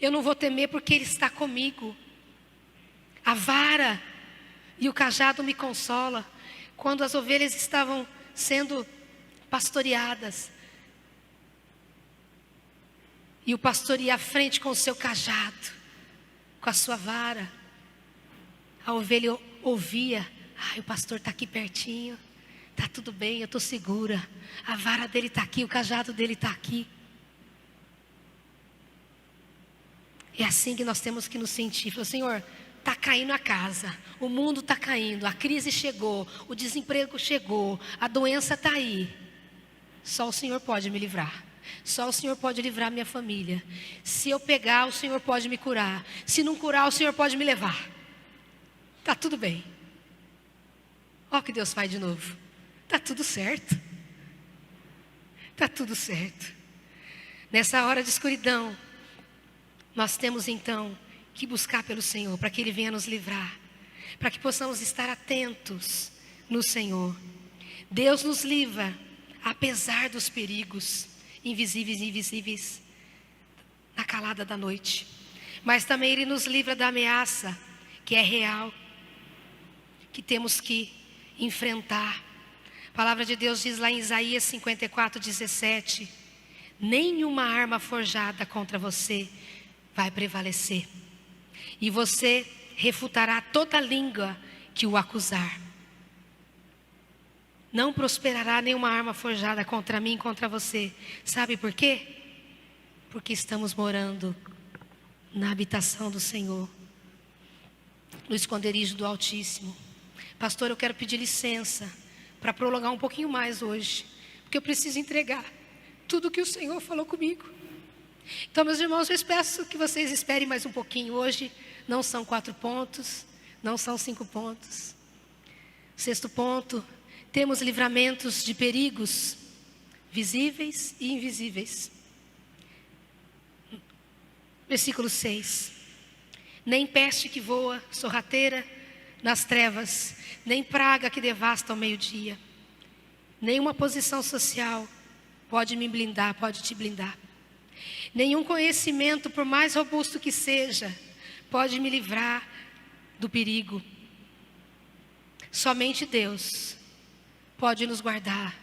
Eu não vou temer porque Ele está comigo. A vara e o cajado me consola. Quando as ovelhas estavam sendo pastoreadas, e o pastor ia à frente com o seu cajado, com a sua vara, a ovelha ouvia: ai, o pastor está aqui pertinho, está tudo bem, eu estou segura. A vara dele está aqui, o cajado dele está aqui. É assim que nós temos que nos sentir. Fala: Senhor, está caindo a casa, o mundo está caindo, a crise chegou, o desemprego chegou, a doença está aí. Só o Senhor pode me livrar. Só o Senhor pode livrar minha família. Se eu pegar, o Senhor pode me curar. Se não curar, o Senhor pode me levar. Está tudo bem. Olha o que Deus faz de novo. Está tudo certo. Está tudo certo. Nessa hora de escuridão, nós temos então que buscar pelo Senhor, para que Ele venha nos livrar, para que possamos estar atentos no Senhor. Deus nos livra, apesar dos perigos invisíveis e invisíveis na calada da noite, mas também Ele nos livra da ameaça que é real, que temos que enfrentar. A palavra de Deus diz lá em Isaías 54:17: nenhuma arma forjada contra você vai prevalecer, e você refutará toda língua que o acusar. Não prosperará nenhuma arma forjada contra mim e contra você. Sabe por quê? Porque estamos morando na habitação do Senhor, no esconderijo do Altíssimo. Pastor, eu quero pedir licença para prolongar um pouquinho mais hoje, porque eu preciso entregar tudo que o Senhor falou comigo. Então, meus irmãos, eu peço que vocês esperem mais um pouquinho. Hoje não são 4 pontos, não são 5 pontos. 6º ponto: temos livramentos de perigos visíveis e invisíveis. Versículo 6: nem peste que voa sorrateira nas trevas, nem praga que devasta ao meio-dia. Nenhuma posição social pode me blindar, pode te blindar. Nenhum conhecimento, por mais robusto que seja, pode me livrar do perigo. Somente Deus pode nos guardar,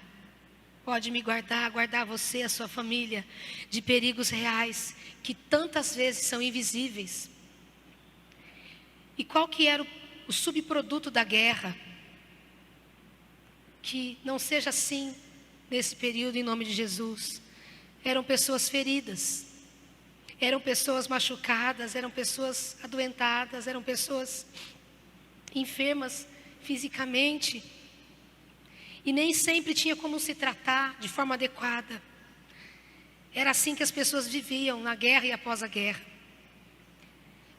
pode me guardar, guardar você, a sua família, de perigos reais, que tantas vezes são invisíveis. E qual que era o subproduto da guerra? Que não seja assim nesse período, em nome de Jesus. Eram pessoas feridas, eram pessoas machucadas, eram pessoas adoentadas, eram pessoas enfermas fisicamente. E nem sempre tinha como se tratar de forma adequada. Era assim que as pessoas viviam na guerra e após a guerra.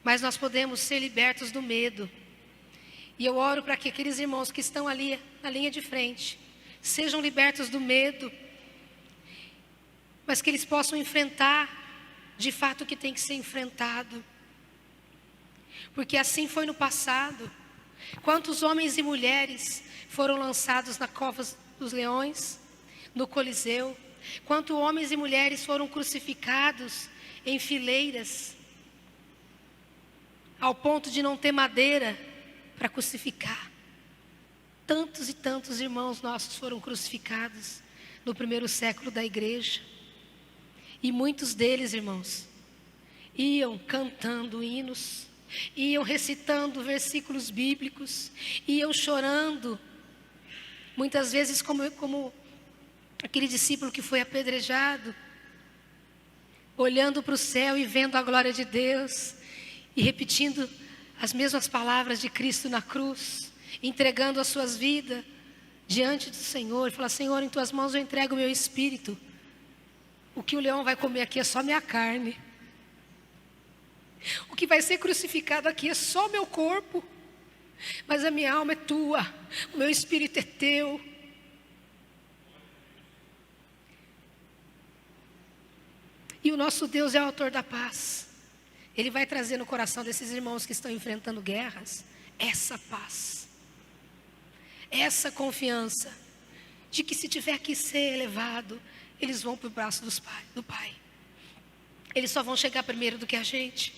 Mas nós podemos ser libertos do medo. E eu oro para que aqueles irmãos que estão ali na linha de frente sejam libertos do medo, mas que eles possam enfrentar de fato o que tem que ser enfrentado. Porque assim foi no passado. Quantos homens e mulheres foram lançados na cova dos leões, no Coliseu? Quantos homens e mulheres foram crucificados em fileiras, ao ponto de não ter madeira para crucificar? Tantos e tantos irmãos nossos foram crucificados no primeiro século da igreja. E muitos deles, irmãos, iam cantando hinos, iam recitando versículos bíblicos, iam chorando, muitas vezes como aquele discípulo que foi apedrejado, olhando para o céu e vendo a glória de Deus, e repetindo as mesmas palavras de Cristo na cruz, entregando as suas vidas diante do Senhor, e falar: Senhor, em tuas mãos eu entrego o meu espírito. O que o leão vai comer aqui é só minha carne. O que vai ser crucificado aqui é só meu corpo. Mas a minha alma é tua, o meu espírito é teu. E o nosso Deus é o autor da paz. Ele vai trazer no coração desses irmãos que estão enfrentando guerras essa paz, essa confiança de que se tiver que ser elevado, eles vão para o braço do Pai. Eles só vão chegar primeiro do que a gente.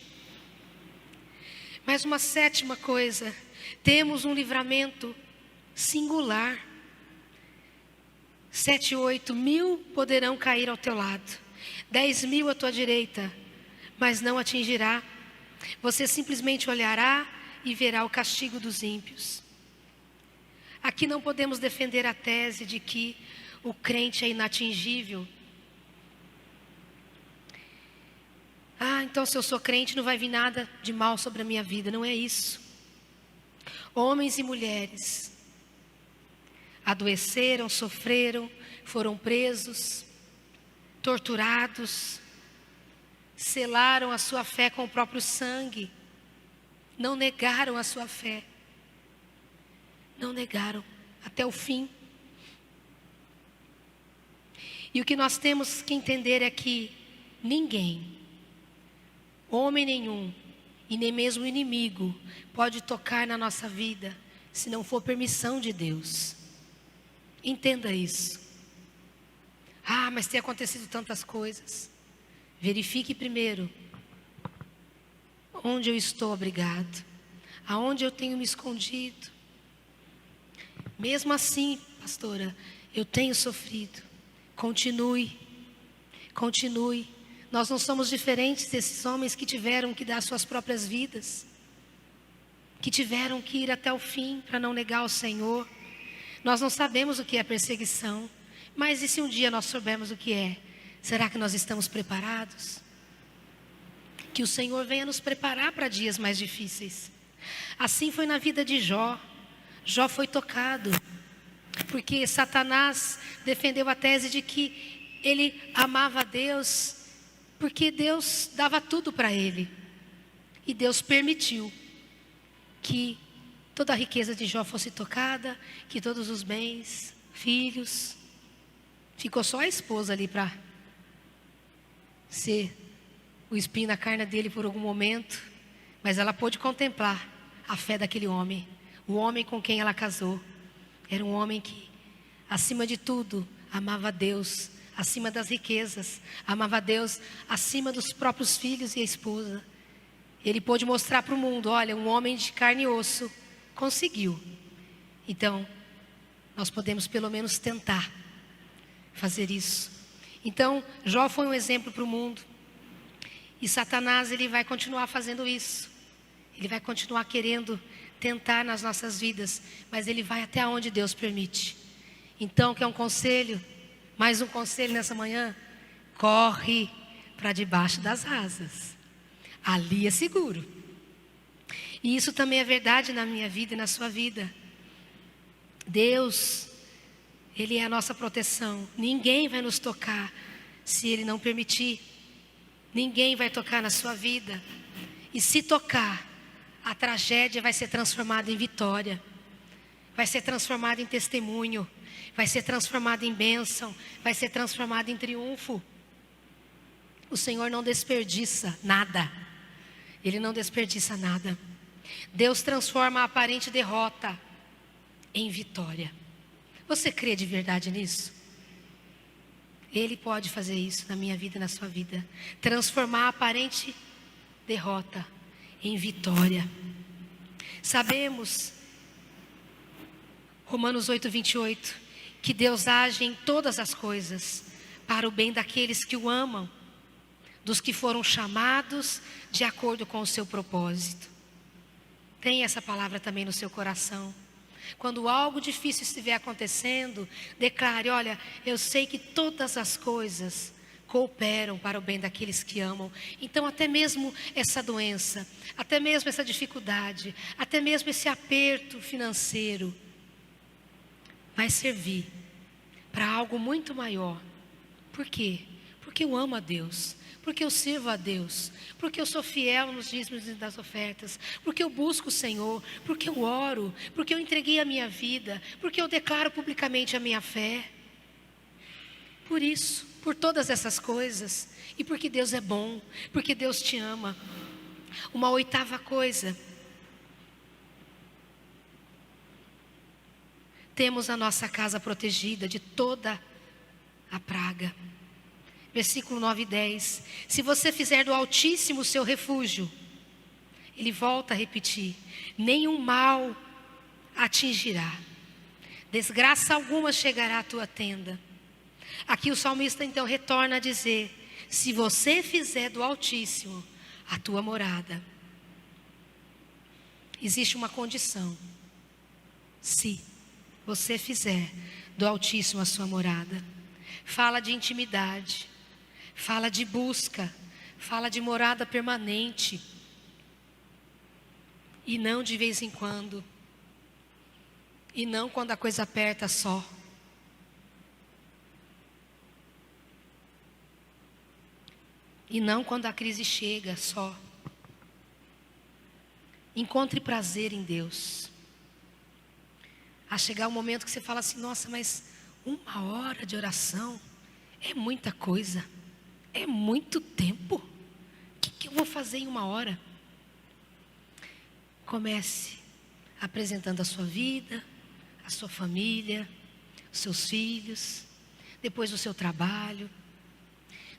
Mas uma sétima coisa, temos um livramento singular. 7, 8 mil poderão cair ao teu lado, 10.000 à tua direita, mas não atingirá. Você simplesmente olhará e verá o castigo dos ímpios. Aqui não podemos defender a tese de que o crente é inatingível. Então se eu sou crente não vai vir nada de mal sobre a minha vida. Não é isso. Homens e mulheres adoeceram, sofreram, foram presos, torturados, selaram a sua fé com o próprio sangue, não negaram a sua fé, não negaram até o fim. E o que nós temos que entender é que ninguém, homem nenhum, e nem mesmo o inimigo, pode tocar na nossa vida, se não for permissão de Deus. Entenda isso. Mas tem acontecido tantas coisas. Verifique primeiro onde eu estou abrigado, aonde eu tenho me escondido. Mesmo assim, pastora, eu tenho sofrido. Continue. Nós não somos diferentes desses homens que tiveram que dar suas próprias vidas, que tiveram que ir até o fim para não negar o Senhor. Nós não sabemos o que é perseguição, mas e se um dia nós soubermos o que é? Será que nós estamos preparados? Que o Senhor venha nos preparar para dias mais difíceis. Assim foi na vida de Jó. Jó foi tocado, porque Satanás defendeu a tese de que ele amava a Deus, porque Deus dava tudo para ele. E Deus permitiu que toda a riqueza de Jó fosse tocada, que todos os bens, filhos, ficou só a esposa ali para ser o espinho na carne dele por algum momento, mas ela pôde contemplar a fé daquele homem, o homem com quem ela casou. Era um homem que, acima de tudo, amava a Deus, acima das riquezas, amava a Deus acima dos próprios filhos e a esposa. Ele pôde mostrar para o mundo: olha, um homem de carne e osso conseguiu. Então, nós podemos pelo menos tentar fazer isso. Então, Jó foi um exemplo para o mundo. E Satanás, ele vai continuar fazendo isso. Ele vai continuar querendo tentar nas nossas vidas, mas ele vai até onde Deus permite. Então, quer um conselho? Mais um conselho nessa manhã? Corre para debaixo das asas. Ali é seguro. E isso também é verdade na minha vida e na sua vida. Deus Ele é a nossa proteção. Ninguém vai nos tocar se Ele não permitir. Ninguém vai tocar na sua vida. E se tocar, a tragédia vai ser transformada em vitória. Vai ser transformada em testemunho. Vai ser transformada em bênção. Vai ser transformada em triunfo. O Senhor não desperdiça nada. Ele não desperdiça nada. Deus transforma a aparente derrota em vitória. Você crê de verdade nisso? Ele pode fazer isso na minha vida e na sua vida. Transformar a aparente derrota em vitória. Sabemos, Romanos 8:28, que Deus age em todas as coisas para o bem daqueles que o amam, dos que foram chamados de acordo com o seu propósito. Tenha essa palavra também no seu coração. Quando algo difícil estiver acontecendo, declare: olha, eu sei que todas as coisas cooperam para o bem daqueles que amam. Então até mesmo essa doença, até mesmo essa dificuldade, até mesmo esse aperto financeiro, vai servir para algo muito maior. Por quê? Porque eu amo a Deus. Porque eu sirvo a Deus, porque eu sou fiel nos dízimos e das ofertas, porque eu busco o Senhor, porque eu oro, porque eu entreguei a minha vida, porque eu declaro publicamente a minha fé. Por isso, por todas essas coisas, e porque Deus é bom, porque Deus te ama. Uma oitava coisa, temos a nossa casa protegida de toda a praga. Versículo 9 e 10. Se você fizer do Altíssimo o seu refúgio, ele volta a repetir: nenhum mal atingirá, desgraça alguma chegará à tua tenda. Aqui o salmista então retorna a dizer: se você fizer do Altíssimo a tua morada. Existe uma condição: se você fizer do Altíssimo a sua morada. Fala de intimidade, fala de busca, fala de morada permanente, e não de vez em quando, e não quando a coisa aperta só. E não quando a crise chega só. Encontre prazer em Deus. A chegar um momento que você fala assim: nossa, mas 1 hora de oração é muita coisa, é muito tempo. O que eu vou fazer em 1 hora? Comece apresentando a sua vida, a sua família, os seus filhos, depois o seu trabalho,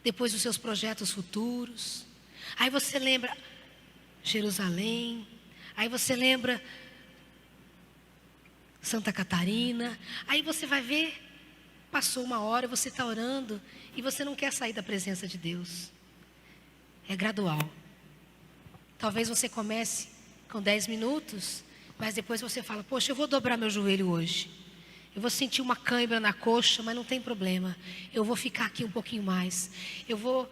depois os seus projetos futuros. Aí você lembra Jerusalém, aí você lembra Santa Catarina, aí você vai ver, passou 1 hora, você está orando e você não quer sair da presença de Deus. É gradual. Talvez você comece com 10 minutos, mas depois você fala: poxa, eu vou dobrar meu joelho hoje. Eu vou sentir uma cãibra na coxa, mas não tem problema. Eu vou ficar aqui um pouquinho mais. Eu vou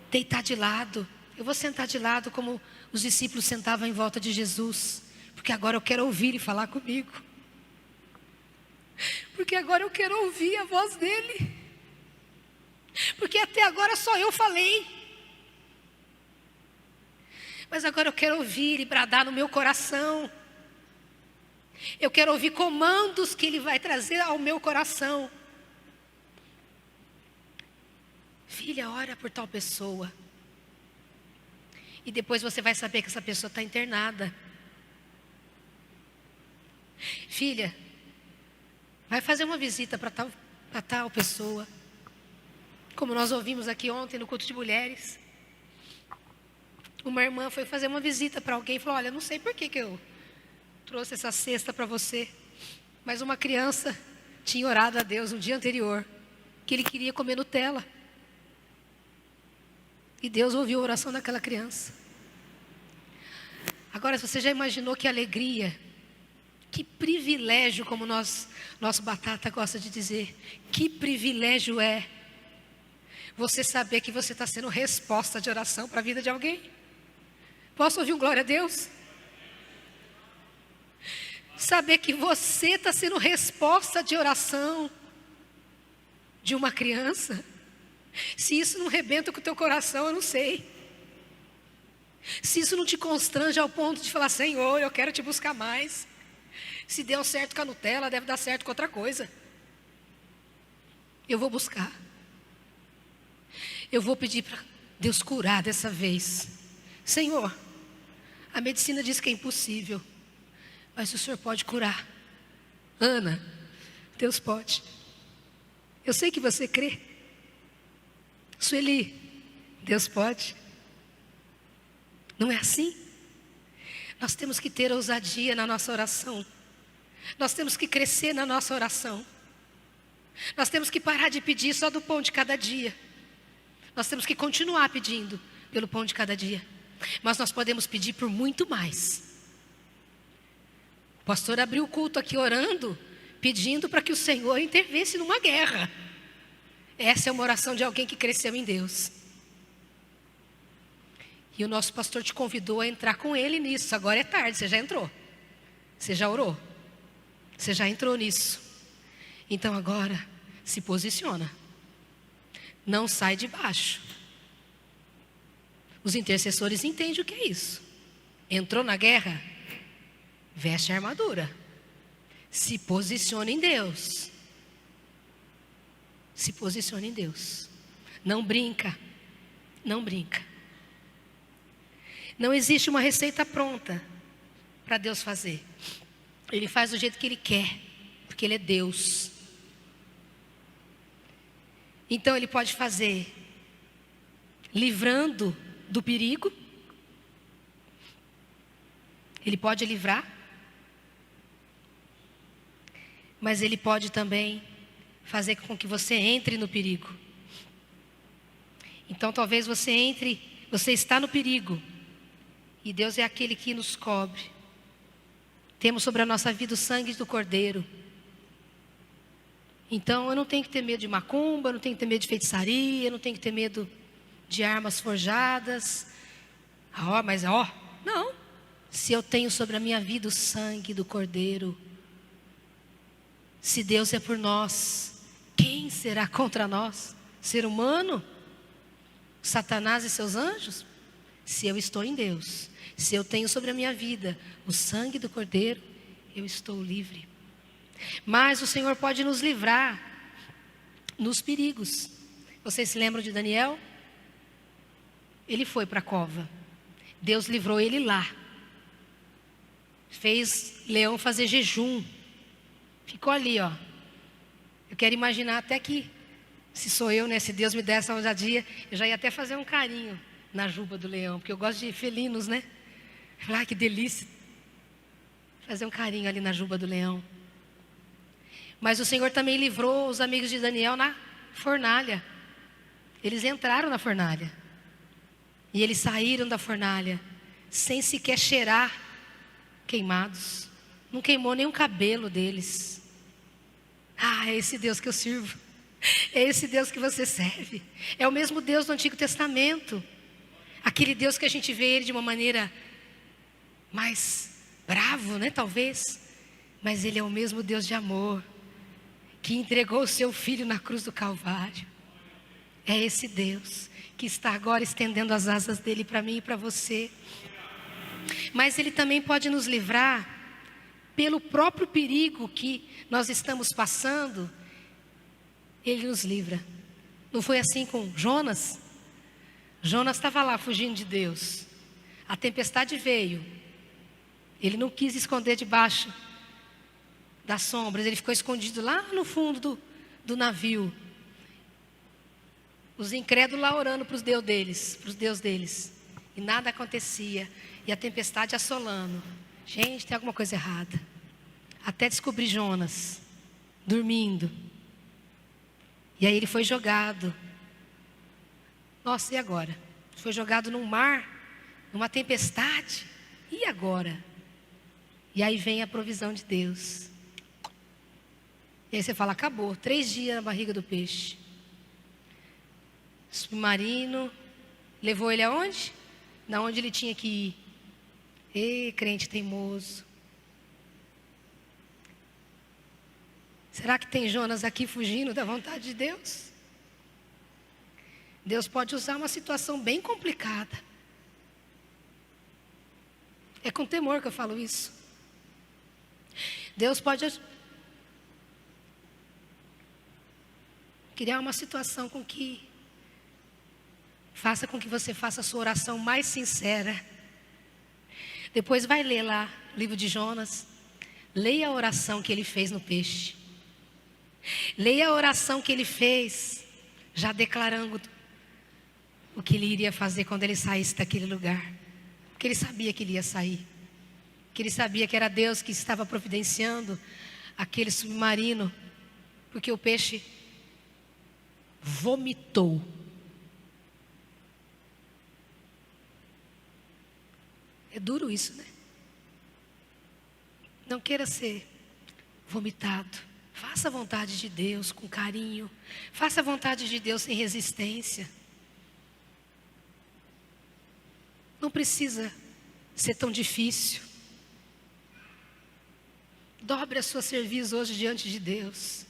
deitar de lado. Eu vou sentar de lado como os discípulos sentavam em volta de Jesus. Porque agora eu quero ouvir Ele falar comigo. Porque agora eu quero ouvir a voz dEle. Porque até agora só eu falei. Mas agora eu quero ouvir e bradar no meu coração. Eu quero ouvir comandos que Ele vai trazer ao meu coração. Filha, ora por tal pessoa. E depois você vai saber que essa pessoa está internada. Filha, vai fazer uma visita para tal pessoa. Como nós ouvimos aqui ontem no culto de mulheres. Uma irmã foi fazer uma visita para alguém e falou: olha, não sei por que eu trouxe essa cesta para você, mas uma criança tinha orado a Deus no dia anterior que ele queria comer Nutella. E Deus ouviu a oração daquela criança. Agora, você já imaginou que alegria, que privilégio, como nosso Batata gosta de dizer, que privilégio é você saber que você está sendo resposta de oração para a vida de alguém? Posso ouvir um glória a Deus? Saber que você está sendo resposta de oração de uma criança, se isso não rebenta com o teu coração, eu não sei. Se isso não te constrange ao ponto de falar, Senhor, eu quero te buscar mais. Se deu certo com a Nutella, deve dar certo com outra coisa. Eu vou buscar. Eu vou pedir para Deus curar dessa vez. Senhor, a medicina diz que é impossível, mas o Senhor pode curar. Ana, Deus pode. Eu sei que você crê. Sueli, Deus pode. Não é assim? Nós temos que ter ousadia na nossa oração. Nós temos que crescer na nossa oração. Nós temos que parar de pedir só do pão de cada dia. Nós temos que continuar pedindo pelo pão de cada dia. Mas nós podemos pedir por muito mais. O pastor abriu o culto aqui orando, pedindo para que o Senhor intervesse numa guerra. Essa é uma oração de alguém que cresceu em Deus. E o nosso pastor te convidou a entrar com ele nisso. Agora é tarde, você já entrou. Você já orou. Você já entrou nisso. Então agora, se posiciona. Não sai de baixo. Os intercessores entendem o que é isso. Entrou na guerra, veste a armadura. Se posiciona em Deus. Se posiciona em Deus. Não brinca. Não brinca. Não existe uma receita pronta para Deus fazer. Ele faz do jeito que Ele quer, porque Ele é Deus. Então Ele pode fazer livrando do perigo. Ele pode livrar. Mas Ele pode também fazer com que você entre no perigo. Então talvez você entre, você está no perigo. E Deus é aquele que nos cobre. Temos sobre a nossa vida o sangue do Cordeiro. Então eu não tenho que ter medo de macumba, eu não tenho que ter medo de feitiçaria, eu não tenho que ter medo de armas forjadas. Não. Se eu tenho sobre a minha vida o sangue do Cordeiro, se Deus é por nós, quem será contra nós? Ser humano? Satanás e seus anjos? Se eu estou em Deus, se eu tenho sobre a minha vida o sangue do Cordeiro, eu estou livre. Mas o Senhor pode nos livrar nos perigos. Vocês se lembram de Daniel? Ele foi para a cova. Deus livrou ele lá. Fez leão fazer jejum. Ficou ali, ó. Eu quero imaginar até que, se sou eu, né? Se Deus me der essa ousadia, eu já ia até fazer um carinho na juba do leão, porque eu gosto de felinos, né? Ah, que delícia. Fazer um carinho ali na juba do leão. Mas o Senhor também livrou os amigos de Daniel na fornalha. Eles entraram na fornalha. E eles saíram da fornalha sem sequer cheirar queimados. Não queimou nem o cabelo deles. Ah, é esse Deus que eu sirvo. É esse Deus que você serve. É o mesmo Deus do Antigo Testamento. Aquele Deus que a gente vê Ele de uma maneira mais bravo, né, talvez. Mas Ele é o mesmo Deus de amor, que entregou o seu Filho na cruz do Calvário. É esse Deus que está agora estendendo as asas dele para mim e para você. Mas Ele também pode nos livrar pelo próprio perigo que nós estamos passando. Ele nos livra. Não foi assim com Jonas? Jonas estava lá fugindo de Deus. A tempestade veio. Ele não quis esconder debaixo das sombras. Ele ficou escondido lá no fundo do navio. Os incrédulos lá orando para os deus deles. E nada acontecia. E a tempestade assolando. Gente, tem alguma coisa errada. Até descobrir Jonas dormindo. E aí ele foi jogado. Nossa, e agora? Foi jogado num mar, numa tempestade. E agora? E aí vem a provisão de Deus. E aí você fala, acabou. 3 dias na barriga do peixe. Submarino levou ele aonde? Na onde ele tinha que ir. Ei, crente teimoso. Será que tem Jonas aqui fugindo da vontade de Deus? Deus pode usar uma situação bem complicada. É com temor que eu falo isso. Deus pode criar uma situação faça com que você faça a sua oração mais sincera. Depois vai ler lá o livro de Jonas. Leia a oração que ele fez no peixe. Leia a oração que ele fez, já declarando o que ele iria fazer quando ele saísse daquele lugar. Porque ele sabia que ele ia sair. Que ele sabia que era Deus que estava providenciando aquele submarino. Porque o peixe vomitou. É duro isso, né? Não queira ser vomitado. Faça a vontade de Deus com carinho. Faça a vontade de Deus sem resistência. Não precisa ser tão difícil. Dobre a sua serviço hoje diante de Deus.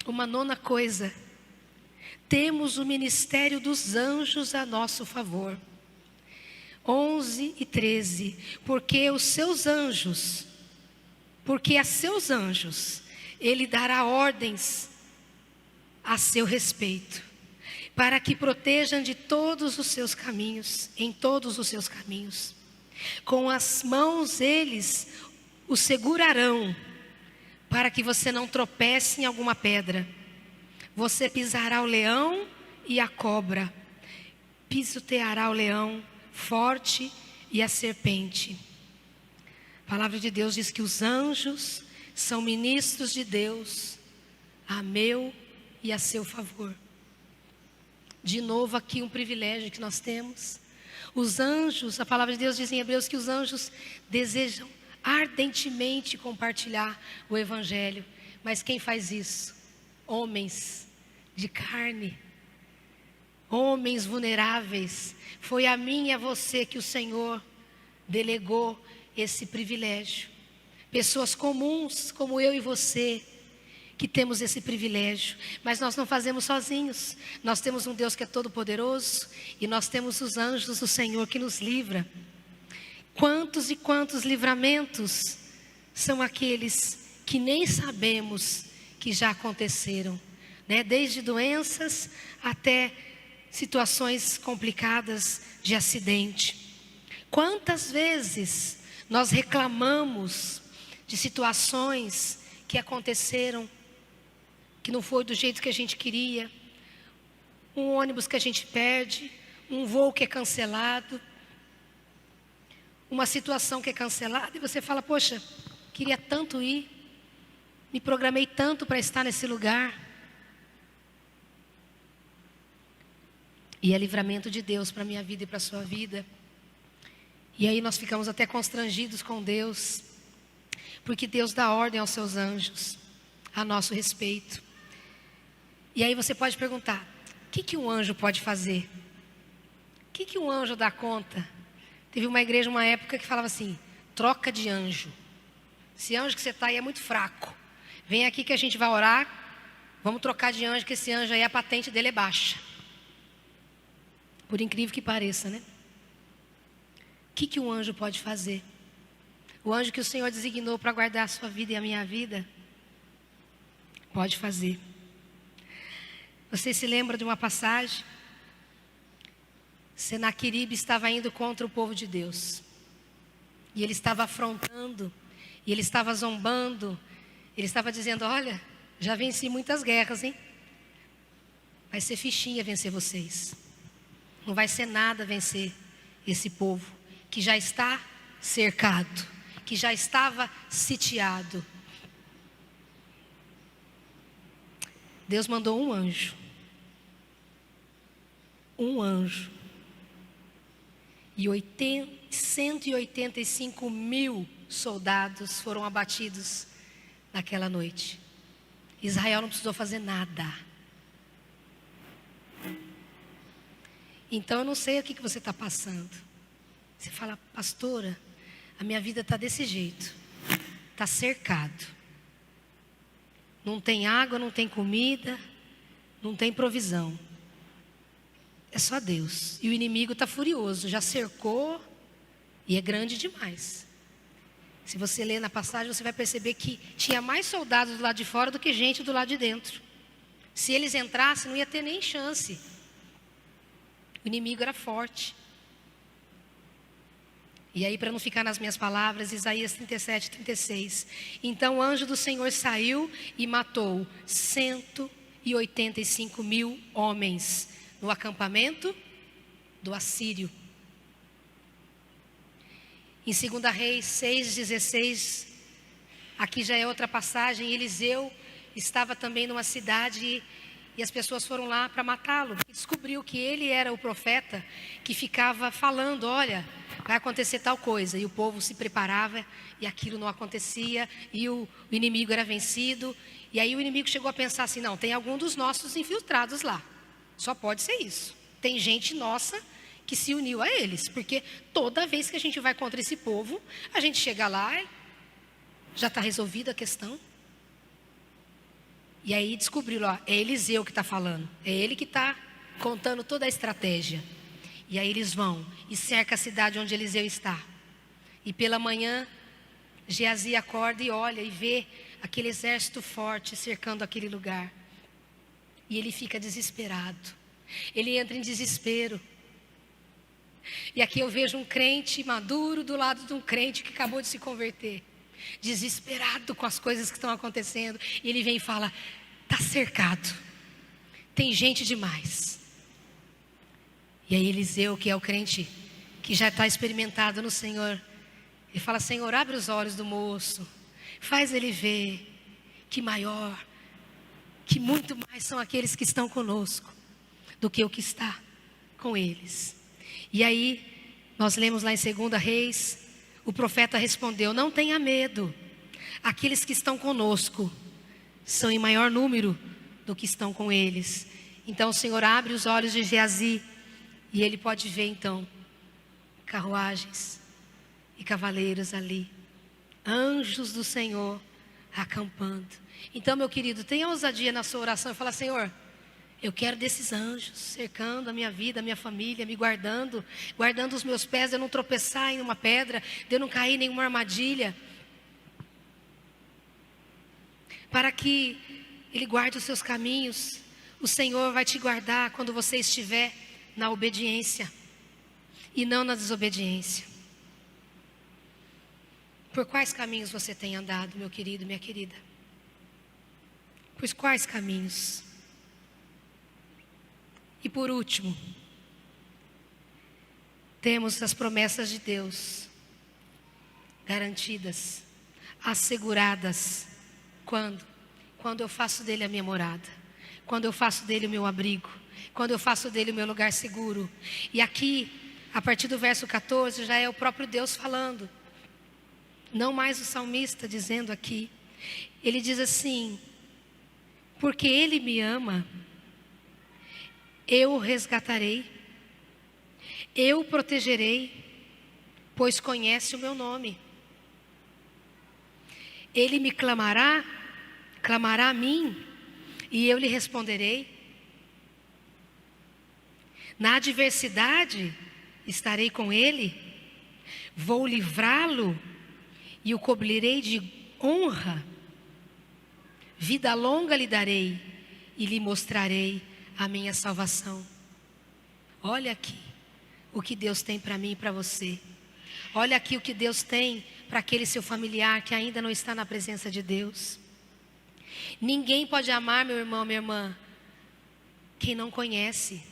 Uma nona coisa. Temos o ministério dos anjos a nosso favor. 11 e 13. Porque a seus anjos, Ele dará ordens a seu respeito, para que protejam de todos os seus caminhos, em todos os seus caminhos. Com as mãos eles o segurarão, para que você não tropece em alguma pedra. Você pisará o leão e a cobra, pisoteará o leão forte e a serpente. A palavra de Deus diz que os anjos são ministros de Deus a meu e a seu favor. De novo aqui um privilégio que nós temos. Os anjos, a palavra de Deus diz em Hebreus que os anjos desejam ardentemente compartilhar o evangelho. Mas quem faz isso? Homens de carne, homens vulneráveis. Foi a mim e a você que o Senhor delegou esse privilégio. Pessoas comuns como eu e você, que temos esse privilégio, mas nós não fazemos sozinhos. Nós temos um Deus que é todo poderoso, e nós temos os anjos do Senhor que nos livra. Quantos e quantos livramentos são aqueles que nem sabemos que já aconteceram, né? Desde doenças até situações complicadas de acidente. Quantas vezes nós reclamamos de situações que aconteceram, que não foi do jeito que a gente queria, um ônibus que a gente perde, um voo que é cancelado, uma situação que é cancelada, e você fala, poxa, queria tanto ir, me programei tanto para estar nesse lugar. E é livramento de Deus para a minha vida e para a sua vida. E aí nós ficamos até constrangidos com Deus, porque Deus dá ordem aos seus anjos a nosso respeito. E aí você pode perguntar, o que um anjo pode fazer? O que um anjo dá conta? Teve uma igreja, uma época, que falava assim, troca de anjo. Esse anjo que você está aí é muito fraco. Vem aqui que a gente vai orar, vamos trocar de anjo, que esse anjo aí, a patente dele é baixa. Por incrível que pareça, né? O que um anjo pode fazer? O anjo que o Senhor designou para guardar a sua vida e a minha vida, pode fazer. Você se lembra de uma passagem? Senaqueribe estava indo contra o povo de Deus. E ele estava afrontando, e ele estava zombando, ele estava dizendo, olha, já venci muitas guerras, hein? Vai ser fichinha vencer vocês. Não vai ser nada vencer esse povo que já está cercado, que já estava sitiado. Deus mandou um anjo. Um anjo. E 185 mil soldados foram abatidos naquela noite. Israel não precisou fazer nada. Então eu não sei o que você está passando. Você fala, pastora, a minha vida está desse jeito. Está cercado. Não tem água, não tem comida, não tem provisão. É só Deus. E o inimigo está furioso, já cercou e é grande demais. Se você ler na passagem, você vai perceber que tinha mais soldados do lado de fora do que gente do lado de dentro. Se eles entrassem, não ia ter nem chance. O inimigo era forte. E aí, para não ficar nas minhas palavras, Isaías 37, 36. Então o anjo do Senhor saiu e matou 185.000 homens no acampamento do assírio. Em 2 Reis 6,16, aqui já é outra passagem, Eliseu estava também numa cidade e as pessoas foram lá para matá-lo. Descobriu que ele era o profeta que ficava falando, olha, vai acontecer tal coisa. E o povo se preparava e aquilo não acontecia e o inimigo era vencido. E aí o inimigo chegou a pensar assim, não, tem algum dos nossos infiltrados lá. Só pode ser isso. Tem gente nossa que se uniu a eles, porque toda vez que a gente vai contra esse povo, a gente chega lá, já está resolvida a questão. E aí descobriram, ó, é Eliseu que está falando, é ele que está contando toda a estratégia. E aí eles vão e cercam a cidade onde Eliseu está. E pela manhã, Geazi acorda e olha e vê aquele exército forte cercando aquele lugar. E ele fica desesperado, ele entra em desespero. E aqui eu vejo um crente maduro do lado de um crente que acabou de se converter, desesperado com as coisas que estão acontecendo. E ele vem e fala, está cercado, tem gente demais. E aí Eliseu, que é o crente que já está experimentado no Senhor, ele fala, Senhor, abre os olhos do moço, faz ele ver que maior, que muito mais são aqueles que estão conosco do que o que está com eles. E aí, nós lemos lá em 2 Reis, o profeta respondeu, não tenha medo, aqueles que estão conosco são em maior número do que estão com eles. Então o Senhor abre os olhos de Geazi, e ele pode ver então, carruagens e cavaleiros ali, anjos do Senhor acampando. Então meu querido, tenha ousadia na sua oração e fala, Senhor, eu quero desses anjos cercando a minha vida, a minha família, me guardando, guardando os meus pés, de eu não tropeçar em uma pedra, de eu não cair em nenhuma armadilha. Para que Ele guarde os seus caminhos. O Senhor vai te guardar quando você estiver na obediência e não na desobediência. Por quais caminhos você tem andado, meu querido, minha querida? Por quais caminhos? E por último, temos as promessas de Deus garantidas, asseguradas. Quando? Quando eu faço dele a minha morada, quando eu faço dele o meu abrigo, quando eu faço dele o meu lugar seguro. E aqui, a partir do verso 14, já é o próprio Deus falando, não mais o salmista dizendo aqui. Ele diz assim, porque ele me ama, eu o resgatarei, eu o protegerei, pois conhece o meu nome. Ele me clamará a mim, e eu lhe responderei. Na adversidade estarei com ele, vou livrá-lo e o cobrirei de honra. Vida longa lhe darei e lhe mostrarei a minha salvação. Olha aqui o que Deus tem para mim e para você. Olha aqui o que Deus tem para aquele seu familiar que ainda não está na presença de Deus. Ninguém pode amar, meu irmão, minha irmã, quem não conhece.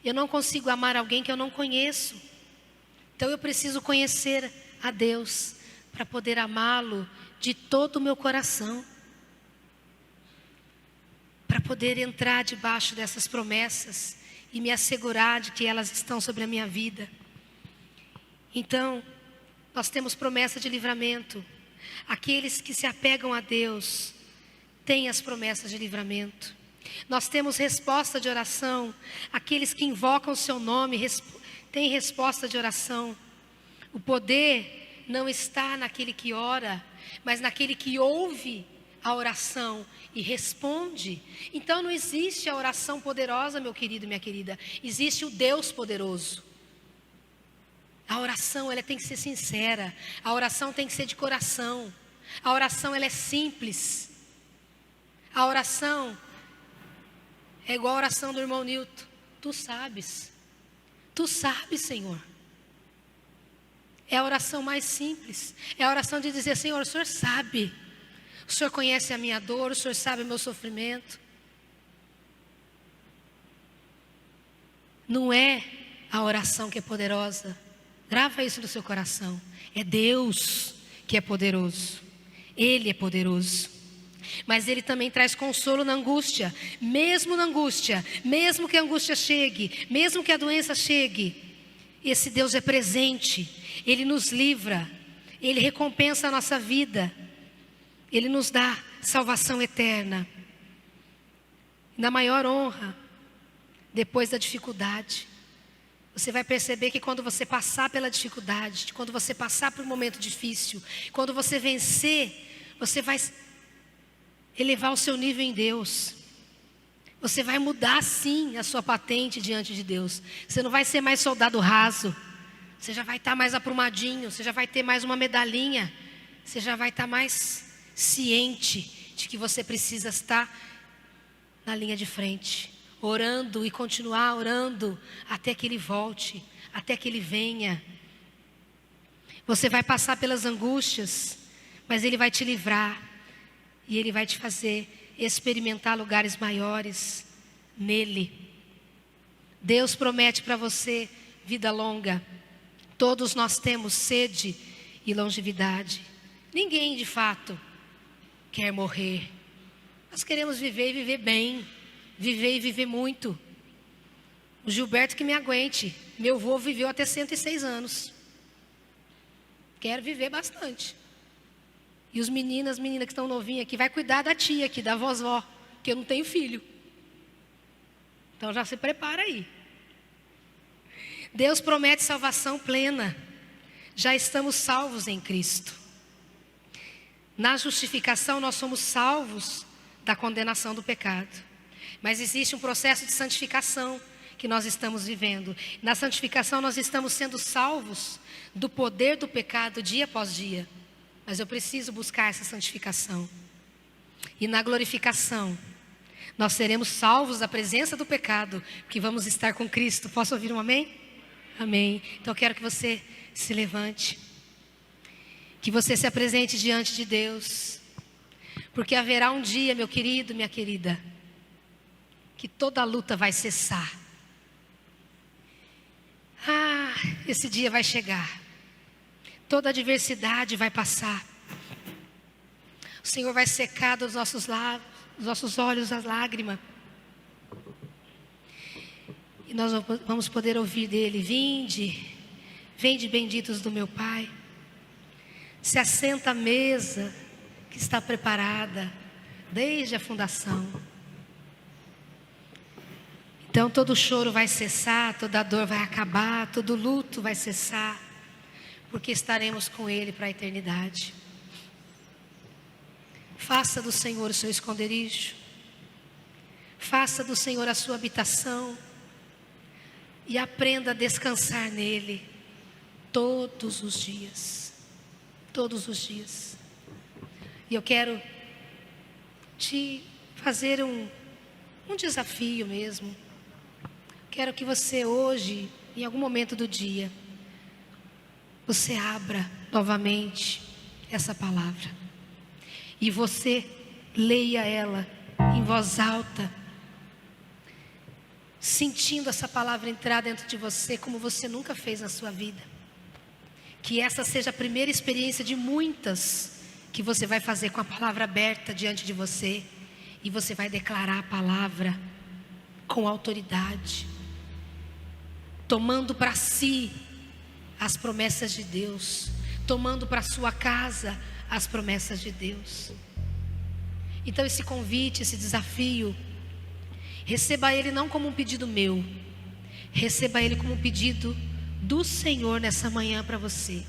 Eu não consigo amar alguém que eu não conheço. Então eu preciso conhecer a Deus para poder amá-lo de todo o meu coração, para poder entrar debaixo dessas promessas e me assegurar de que elas estão sobre a minha vida. Então, nós temos promessa de livramento. Aqueles que se apegam a Deus têm as promessas de livramento. Nós temos resposta de oração. Aqueles que invocam o seu nome têm resposta de oração. O poder não está naquele que ora, mas naquele que ouve a oração e responde. Então não existe a oração poderosa, meu querido e minha querida. Existe o Deus poderoso. A oração, ela tem que ser sincera. A oração tem que ser de coração. A oração, ela é simples. A oração é igual a oração do irmão Nilton. Tu sabes, Senhor. É a oração mais simples. É a oração de dizer: Senhor, o Senhor sabe. O Senhor conhece a minha dor, o Senhor sabe o meu sofrimento. Não é a oração que é poderosa. Grava isso no seu coração. É Deus que é poderoso. Ele é poderoso. Mas Ele também traz consolo na angústia. Mesmo na angústia, mesmo que a angústia chegue, mesmo que a doença chegue, esse Deus é presente. Ele nos livra. Ele recompensa a nossa vida. Ele nos dá salvação eterna. Na maior honra, depois da dificuldade. Você vai perceber que quando você passar pela dificuldade, quando você passar por um momento difícil, quando você vencer, você vai elevar o seu nível em Deus. Você vai mudar sim a sua patente diante de Deus. Você não vai ser mais soldado raso. Você já vai estar mais aprumadinho. Você já vai ter mais uma medalhinha. Você já vai estar mais ciente de que você precisa estar na linha de frente, orando e continuar orando até que Ele volte, até que Ele venha. Você vai passar pelas angústias, mas Ele vai te livrar e Ele vai te fazer experimentar lugares maiores nele. Deus promete para você vida longa. Todos nós temos sede e longevidade. Ninguém de fato quer morrer. Nós queremos viver e viver bem, viver e viver muito. O Gilberto que me aguente. Meu avô viveu até 106 anos. Quero viver bastante. E os meninos, as meninas que estão novinhas aqui, vai cuidar da tia aqui, da vovó, que eu não tenho filho. Então já se prepara aí. Deus promete salvação plena. Já estamos salvos em Cristo. Na justificação nós somos salvos da condenação do pecado. Mas existe um processo de santificação que nós estamos vivendo. Na santificação nós estamos sendo salvos do poder do pecado dia após dia. Mas eu preciso buscar essa santificação. E na glorificação, nós seremos salvos da presença do pecado, porque vamos estar com Cristo. Posso ouvir um amém? Amém. Então eu quero que você se levante. Que você se apresente diante de Deus. Porque haverá um dia, meu querido, minha querida, que toda luta vai cessar. Esse dia vai chegar. Toda adversidade vai passar. O Senhor vai secar dos nossos lábios, dos nossos olhos as lágrimas. E nós vamos poder ouvir dele: vinde benditos do meu Pai. Se assenta à mesa que está preparada desde a fundação. Então todo choro vai cessar, toda dor vai acabar, todo luto vai cessar, porque estaremos com Ele para a eternidade. Faça do Senhor o seu esconderijo, faça do Senhor a sua habitação e aprenda a descansar nele todos os dias. Todos os dias. E eu quero te fazer um desafio mesmo. Quero que você hoje, em algum momento do dia, você abra novamente essa palavra. E você leia ela em voz alta, sentindo essa palavra entrar dentro de você como você nunca fez na sua vida. Que essa seja a primeira experiência de muitas que você vai fazer com a palavra aberta diante de você. E você vai declarar a palavra com autoridade, tomando para si as promessas de Deus, tomando para sua casa as promessas de Deus. Então esse convite, esse desafio, receba ele não como um pedido meu, receba ele como um pedido do Senhor nessa manhã para você.